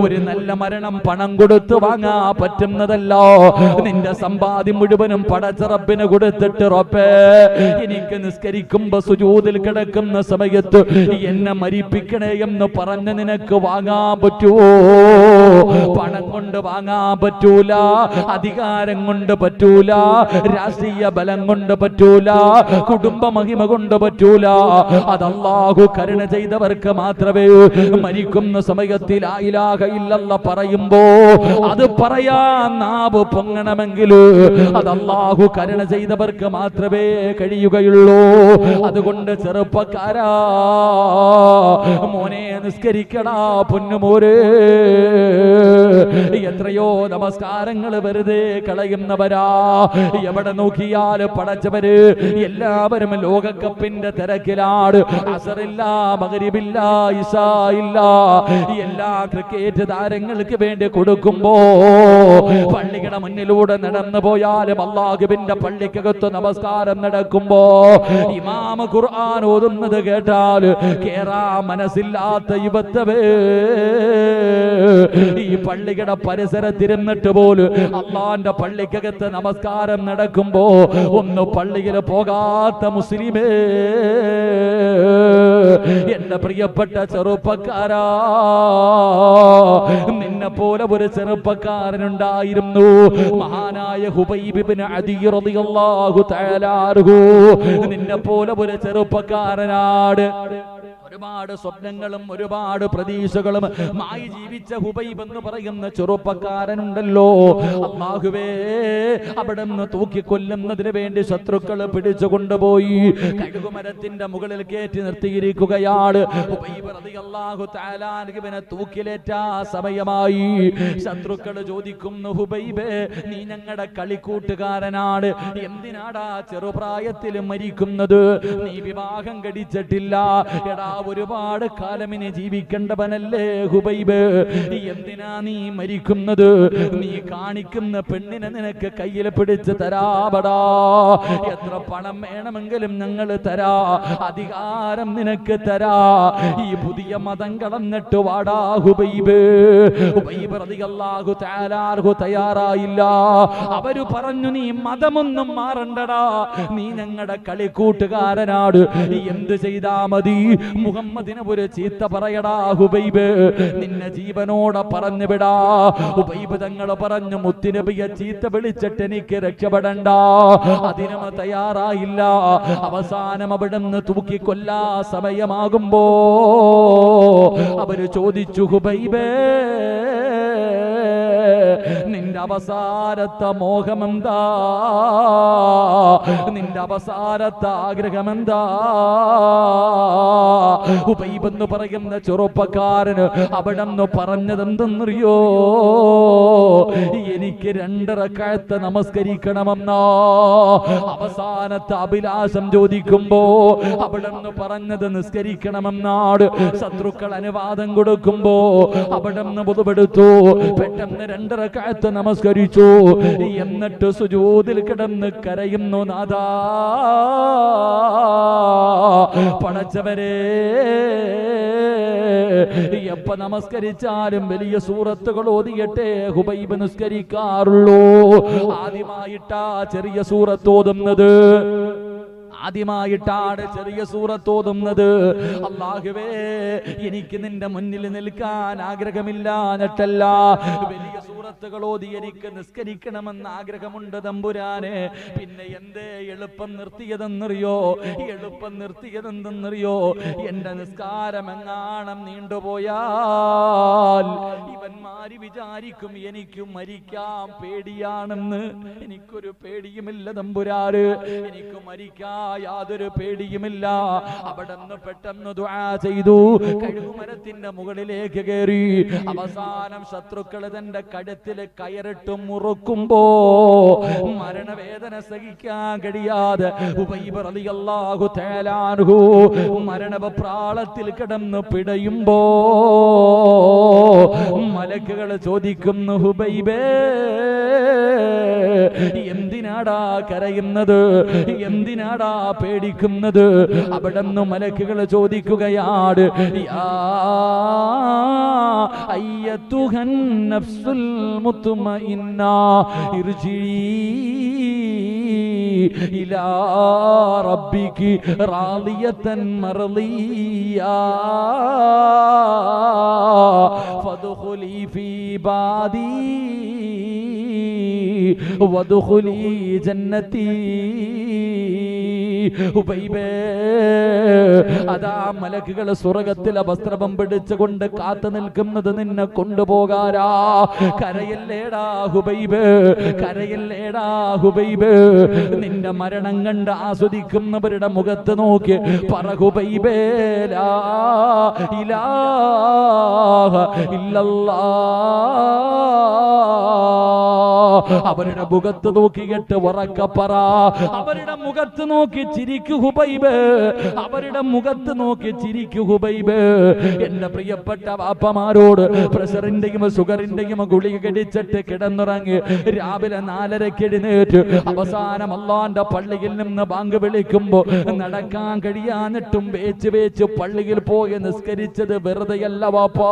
ഒരു നല്ല മരണം പണം കൊടുത്ത് വാങ്ങാൻ പറ്റുന്നതല്ല. നിന്റെ സമ്പാദ്യം മുഴുവനും പടച്ച റബ്ബിന് കൊടുത്തിട്ട്, റബ്ബേ എനിക്ക് നിസ്കരിക്കുമ്പോ സുജൂദിൽ കിടക്കുന്ന സമയത്ത് എന്നെ മരിപ്പിക്കണേ എന്ന് പറഞ്ഞ് നിനക്ക് വാങ്ങാൻ പറ്റുമോ? പണം കൊണ്ട് വാങ്ങാൻ പറ്റൂല, അധികാരം കൊണ്ട് പറ്റൂല, രാഷ്ട്രീയ ബലം കൊണ്ട് പറ്റൂല, കുടുംബ മഹിമ കൊണ്ട് പറ്റൂല. അത് അല്ലാഹു കരുണ ചെയ്തവർക്ക് മാത്രമേ. മരിക്കുന്ന സമയത്തിൽ ലാ ഇലാഹ ഇല്ലല്ലാഹ് പറയുമ്പോ അത് പറയാൻ നാവ് പൊങ്ങണമെങ്കിൽ അത് അല്ലാഹു കരുണ ചെയ്തവർക്ക് മാത്രമേ കഴിയുകയുള്ളൂ. അതുകൊണ്ട് ചെറുപ്പക്കാരാ, മോനെ നിസ്കരിക്കടാ പൊന്നുമോരെ. എത്രയോ നമസ്കാരങ്ങൾ വെറുതെ കളയുന്നവരാ. എവിടെ നോക്കിയാലും പടച്ചവര് എല്ലാവരും ലോകകപ്പിന്റെ തിരക്കിലാണ്. അസറില്ല, മഗ്രിബില്ല, ഇശാ ഇല്ല. എല്ലാ ക്രിക്കറ്റ് താരങ്ങൾക്ക് വേണ്ടി കൊടുക്കുമ്പോ പള്ളിയുടെ മുന്നിലൂടെ നടന്നു പോയാലും അല്ലാഹുവിന്റെ പള്ളിക്കകത്ത് നമസ്കാരം നടക്കുമ്പോ ഇമാം ഖുർആൻ ഓതുന്നത് കേട്ടാൽ കേറാ മനസ്സില്ലാത്ത യുവത്തവേ ഈ പള്ളിയുടെ പരിസരത്തിരുന്നിട്ട് പോലും അള്ളാന്റെ പള്ളിക്കകത്ത് നമസ്കാരം നടക്കുമ്പോ ഒന്ന് പള്ളിയിൽ പോകാത്ത മുസ്ലിമേ, എന്റെ പ്രിയപ്പെട്ട ചെറുപ്പക്കാരാ, നിന്നെ പോലെ ഒരു ചെറുപ്പക്കാരനുണ്ടായിരുന്നു. മഹാനായ ഹുബൈബ് ഇബ്നു അദി റളിയല്ലാഹു തആല അൻഹു. നിന്നെ പോലെ ഒരു ചെറുപ്പക്കാരനാണ്. ഒരുപാട് സ്വപ്നങ്ങളും ഒരുപാട് പ്രതീക്ഷകളും മായി ജീവിച്ച ഹുബൈബ് എന്ന് പറയുന്ന ചെറുപ്പക്കാരനുണ്ടല്ലോ. അല്ലാഹുവേ, അവിടെ നിന്ന് തൂക്കിക്കൊല്ലുന്നതിന് വേണ്ടി ശത്രുക്കൾ പിടിച്ചു കൊണ്ടുപോയി കഴുകുമരത്തിന്റെ മുകളിൽ കയറ്റി നിർത്തിയിരിക്കുകയാണ്. ഹുബൈബ് റളിയല്ലാഹു തആല അൻഹുവിനെ തൂക്കിലേറ്റാ സമയമായി. ശത്രുക്കൾ ചോദിക്കുന്നു, ഹുബൈബേ, നീ ഞങ്ങളുടെ കളിക്കൂട്ടുകാരനാണ്, എന്തിനാടാ ചെറുപ്രായത്തിൽ മരിക്കുന്നത്? നീ വിവാഹം കഴിച്ചിട്ടില്ല, എടാ ഒരുപാട് കാലമിനെ ജീവിക്കേണ്ടവനല്ലേ ഹുബൈബ്, എന്തിനാ നീ മരിക്കുന്നത്? നീ കാണിക്കുന്ന പെണ്ണിനെ നിനക്ക് കയ്യിൽ പിടിച്ച് തരാബടാ. എത്ര പണം വേണമെങ്കിലും ഞങ്ങൾ തരാ, അധികാരം നിനക്ക് തരാ. ഈ പുതിയ മതം കടന്നിട്ട് വാടാ ഹുബൈബ്. ഹുബൈബ് റളിയല്ലാഹു തആല അൻഹു തയ്യാറായില്ല. അവര് പറഞ്ഞു, നീ മതമൊന്നും മാറണ്ടടാ, നീ ഞങ്ങളുടെ കളിക്കൂട്ടുകാരനാണ്, എന്ത് ചെയ്താ മതി? മുഹമ്മദിനെ ഒരു ചീത്ത പറയടാ ഹുബൈബ്, നിന്നെ ജീവനോടെ പറഞ്ഞു വിടാ. ഹുബൈബ് തങ്ങൾ പറഞ്ഞു, മുത്തുനബിയെ ചീത്ത വിളിച്ചിട്ട് എനിക്ക് രക്ഷപ്പെടണ്ട. അതിനും തയ്യാറായില്ല. അവസാനം അവിടുന്ന് തൂക്കിക്കൊല്ലാ സമയമാകുമ്പോ അവര് ചോദിച്ചു, ഹുബൈബേ, നിന്റെ അവസാനത്തെ മോഹമെന്താ? നിന്റെ അവസാനത്തെ ആഗ്രഹമെന്താ? ഹുബൈബ് എന്ന് പറയുന്ന ചെറുപ്പക്കാരന് അവിടെ നിന്ന് പറഞ്ഞതെന്തെന്നറിയോ? എനിക്ക് 2 റക്അത്ത് നമസ്കരിക്കണമെന്നോ. അവസാനത്തെ അഭിലാഷം ചോദിക്കുമ്പോ അവിടെ നിന്ന് പറഞ്ഞത് നിസ്കരിക്കണമെന്നാണ്. ശത്രുക്കൾ അനുവാദം കൊടുക്കുമ്പോ അവിടെ നിന്ന് പുതുപെടുത്തു. പെട്ടെന്ന് 2 റക്അത്ത് നമസ്കരിച്ചു. എന്നിട്ട് സുജൂദിൽ കിടന്ന് കരയുന്നു, നാഥാ പടച്ചവരെ, എപ്പ നമസ്കരിച്ചാലും വലിയ സൂറത്തുകൾ ഓതിയട്ടെ ഹുബൈബ് നിസ്കരിക്കാറുള്ളൂ. ആദ്യമായിട്ടാ ചെറിയ സൂറത്ത് ഓതുന്നത്, ആദ്യമായിട്ടാണ് ചെറിയ സൂറത്ത് ഓതുന്നത്. അല്ലാഹുവേ, എനിക്ക് നിന്റെ മുന്നിൽ നിൽക്കാൻ ആഗ്രഹമില്ലാഞ്ഞിട്ടല്ല, വലിയ സൂറത്തുകൾ ഓതി എനിക്ക് നിസ്കരിക്കണമെന്ന് ആഗ്രഹമുണ്ട് തമ്പുരാനെ. പിന്നെ എന്തേ എളുപ്പം നിർത്തിയതെന്നറിയോ? എളുപ്പം നിർത്തിയതെന്തെന്നറിയോ? എന്റെ നിസ്കാരം എങ്ങാണം നീണ്ടുപോയാൽ ഇവന്മാര് വിചാരിക്കും എനിക്ക് മരിക്കാൻ പേടിയാണെന്ന്. എനിക്കൊരു പേടിയുമില്ല തമ്പുരാന്, എനിക്ക് മരിക്കാൻ യാതൊരു പേടിയുമില്ല. അവിടെന്ന് പെട്ടെന്ന് ദുആ ചെയ്തു, കഴുകുമരത്തിന്റെ മുകളിലേക്ക് കയറി. അവസാനം ശത്രുക്കൾ തന്റെ കഴുത്തിൽ കയറിട്ട് മുറുക്കുമ്പോ മരണവേദന സഹിക്കാൻ കഴിയാതെ ഉബൈബ് റളിയല്ലാഹു തആല അൻഹു മരണപ്രാളത്തിൽ കിടന്ന് പിടയുമ്പോ മലക്കുകൾ ചോദിക്കുന്നു, ഹുബൈബേ എന്തിനാടാ കരയുന്നത്, എന്തിനാടാ പേടിക്കുന്നത്? അവിടെന്ന് മലക്കുകൾ ചോദിക്കുകയാണ്, യാ അയ്യത്തുഹൻ നഫ്സുൽ മുത്മഇന്ന ഇർജിഇ ഇലാ റബ്ബികി റാളിയതൻ മർളിയാ ഫദ്ഖുലി ഫീ ബാദി വദ്ഖുലി ജന്നതി. ഉബൈബേ, അതാ മലക്കുകൾ സ്വർഗത്തിലെ വസ്ത്രം പിടിച്ചുകൊണ്ട് കാത്തു നിൽക്കുന്നത് നിന്നെ കൊണ്ടുപോകാരാ. കരയല്ലേടാ ഹുബൈബ്, കരയല്ലേടാ ഹുബൈബ്. നിന്റെ മരണം കണ്ട് ആസ്വദിക്കുന്നവരുടെ മുഖത്ത് നോക്കി പറ ഹുബൈബേ, ലാ ഇലാഹ ഇല്ലല്ലാഹ്. അവരുടെ മുഖത്ത് നോക്കിയിട്ട് ഉറക്കെ പറ, അവരുടെ മുഖത്ത് നോക്കി ചിരിക്കു ഹുബൈബ്, അവരുടെ മുഖത്ത് നോക്കി ചിരിക്കു ഹുബൈബ്. എന്റെ പ്രിയപ്പെട്ട വാപ്പമാരോട് പ്രഷറിന്റെയും ഷുഗറിന്റെയും ഗുളിക കടിച്ചിട്ട് കിടന്നുറങ്ങി രാവിലെ 4:30 എഴുന്നേറ്റ് അവസാനം അള്ളാന്റെ പള്ളിയിൽ നിന്ന് ബാങ്ക് വിളിക്കുമ്പോ നടക്കാൻ കഴിയാന്നിട്ടും വേച്ച് പള്ളിയിൽ പോയി നിസ്കരിച്ചത് വെറുതെയല്ല വാപ്പാ.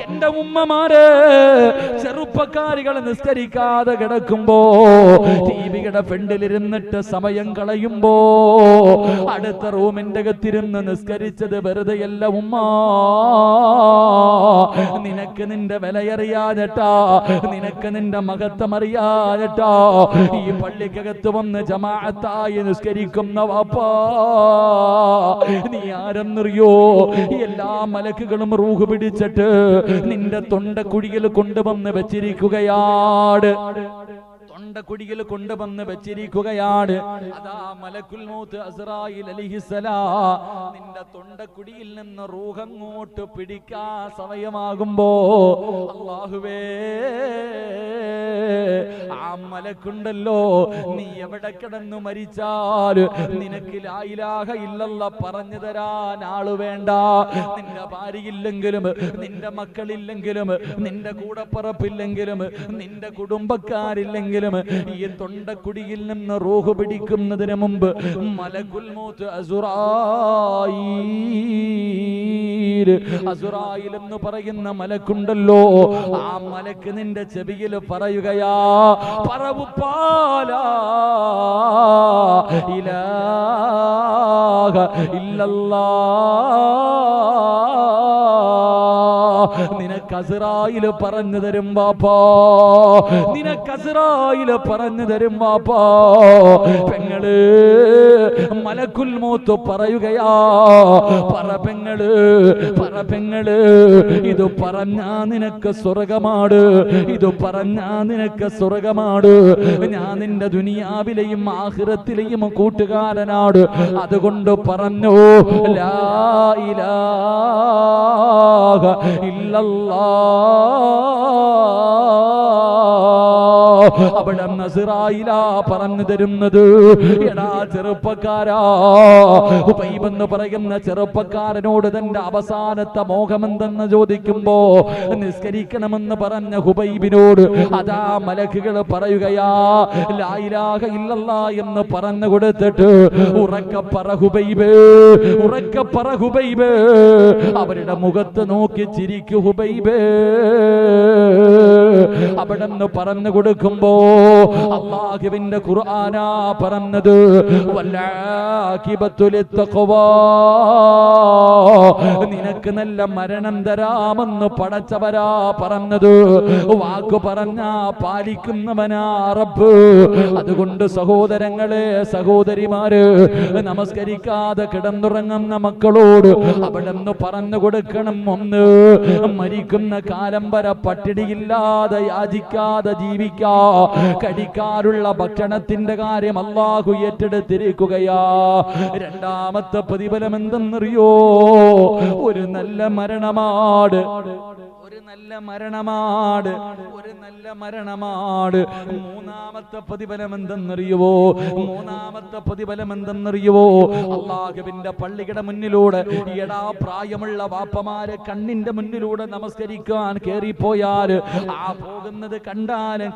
എന്റെ ഉമ്മമാരെ, ചെറുപ്പക്കാരികൾ നിസ്കരിക്കാതെ കിടക്കുമ്പോ ടിവിയുടെ ഫ്രണ്ടിലിരുന്നിട്ട് സമയം കളയുമ്പോ അടുത്ത റൂമിന്റെ അകത്തിരുന്ന് നിസ്കരിച്ചത് വെറുതെയല്ല ഉമ്മ. നിനക്ക് നിന്റെ വിലയറിയാഞ്ഞിട്ടാ, നിനക്ക് നിന്റെ മഹത്വം അറിയാഞ്ഞിട്ടാ ഈ പള്ളിക്കകത്ത് വന്ന് ജമാഅത്തായി നിസ്കരിക്കുന്ന വാപ്പാ. നീ ആരെന്നറിയോ? എല്ലാ മലക്കുകളും റൂഹ് പിടിച്ചിട്ട് നിന്റെ തൊണ്ടക്കുഴിയിൽ കൊണ്ടുവന്ന് വെച്ചിരിക്കുകയാണ്, തൊണ്ടക്കുഴിയിൽ കൊണ്ടുവന്ന് വെച്ചിരിക്കുകയാണ്. അതാ മലക്കുൽ മൗത്ത് അസ്റായിൽ അലൈഹിസ്സലാം നിന്റെ തൊണ്ടക്കുഴിയിൽ നിന്ന് റൂഹങ്ങോട്ട് പിടിക്കാൻ സമയമാകുമ്പോ അല്ലാഹുവേ, ആ മലക്കുണ്ടല്ലോ, നീ എവിടെ കിടന്നു മരിച്ചാൽ നിനക്ക് ലാ ഇലാഹ ഇല്ലല്ലാഹ് പറഞ്ഞു തരാൻ ആള് വേണ്ട. നിന്റെ ഭാര്യയില്ലെങ്കിലും, നിന്റെ മക്കളില്ലെങ്കിലും, നിന്റെ കൂടപ്പറപ്പില്ലെങ്കിലും, നിന്റെ കുടുംബക്കാരില്ലെങ്കിലും ഈ തൊണ്ടക്കുടിയിൽ നിന്ന് റൂഹ് പിടിക്കുന്നതിന് മുമ്പ് മലക്കുൽ മൗത്ത് അസുറായിൽ എന്ന് പറയുന്ന മലക്കുണ്ടല്ലോ, ആ മലക്ക് നിന്റെ ചെവിയിൽ പറയുകയാ, പറവുപ്പാലാ ഇലാഹ ഇല്ലല്ലാഹ്. നിനക്ക് അസ്റായിൽ പറഞ്ഞു തരും ബാപ്പാ, നിനക്ക് അസ്റായിൽ പറഞ്ഞു തരും ബാപ്പാ. പെങ്ങള്, മലക്കുൽ മൗത്ത് പറയുകയാ, പറ പെങ്ങള്, പറ പെങ്ങള്, ഇത് പറഞ്ഞാ നിനക്ക് സ്വർഗമാണ്, ഇത് പറഞ്ഞാ നിനക്ക് സ്വർഗമാണ്. ഞാൻ നിന്റെ ദുനിയാവിലെയും ആഖിറത്തിലെയും കൂട്ടുകാരനാണ്. അതുകൊണ്ട് പറഞ്ഞു, ലാ ഇലാഹ ഇല്ലല്ലാഹ്. അവിടെ നസ്രായിലാ പറഞ്ഞു തരുന്നത്. എടാ ചെറുപ്പക്കാരാ, ഹുബൈബ് എന്ന് പറയുന്ന ചെറുപ്പക്കാരനോട് തന്റെ അവസാനത്തെ മോഹമെന്തെന്ന് ചോദിക്കുമ്പോ നിസ്കരിക്കണമെന്ന് പറഞ്ഞ ഹുബൈബിനോട് അതാ മലക്കുകൾ പറയുകയാ ലാ ഇലാഹ ഇല്ലല്ലാഹ് എന്ന് പറഞ്ഞു കൊടുത്തിട്ട് ഉറക്കെ പറ ഹുബൈബ്, ഉറക്കെ പറ ഹുബൈബ്. അവരുടെ മുഖത്ത് നോക്കി ചിരിക്കു ഹുബൈബ്. അവിടെ നിന്ന് പറഞ്ഞു കൊടുക്കുമ്പോ അല്ലാഹുവിന്റെ ഖുർആനാ പറഞ്ഞത് വല്ലാഖിബത്തു ലിത്തഖ്വാ, നിനക്ക് നല്ല മരണം തരാമെന്ന് പടച്ചവരാ പറഞ്ഞത്. വാക്കു പറഞ്ഞാ പാലിക്കുന്നവനാ റബ്ബ്. അതുകൊണ്ട് സഹോദരങ്ങളെ, സഹോദരിമാര്, നമസ്കരിക്കാതെ കിടന്നുറങ്ങുന്ന മക്കളോട് അവിടെ നിന്ന് പറഞ്ഞു കൊടുക്കണം, ഒന്ന് മരിക്കുന്ന കാലം വരെ പട്ടിണിയില്ലാതെ യാചിക്കാതെ ജീവിക്കാ. കഴിക്കാറുള്ള ഭക്ഷണത്തിന്റെ കാര്യം അല്ലാഹു ഏറ്റെടുത്തിരിക്കുകയാ. രണ്ടാമത്തെ പ്രതിഫലം എന്തെന്നറിയോ? ഒരു നല്ല മരണമാണ്, ഒരു നല്ല മരണമാണ്, ഒരു നല്ല മരണമാണ്. മൂന്നാമത്തെ പ്രതിഫലം എന്തെന്നറിയുവോ? മൂന്നാമത്തെ പ്രതിഫലം എന്തെന്നറിയുവോ? അല്ലാഹുവിന്റെ പള്ളിയുടെ മുന്നിലൂടെ എടാ പ്രായമുള്ള വാപ്പമാര് കണ്ണിന്റെ മുന്നിലൂടെ നമസ്കരിക്കാൻ കേറിപ്പോയാൽ ആ പോകുന്നത് കണ്ടാലും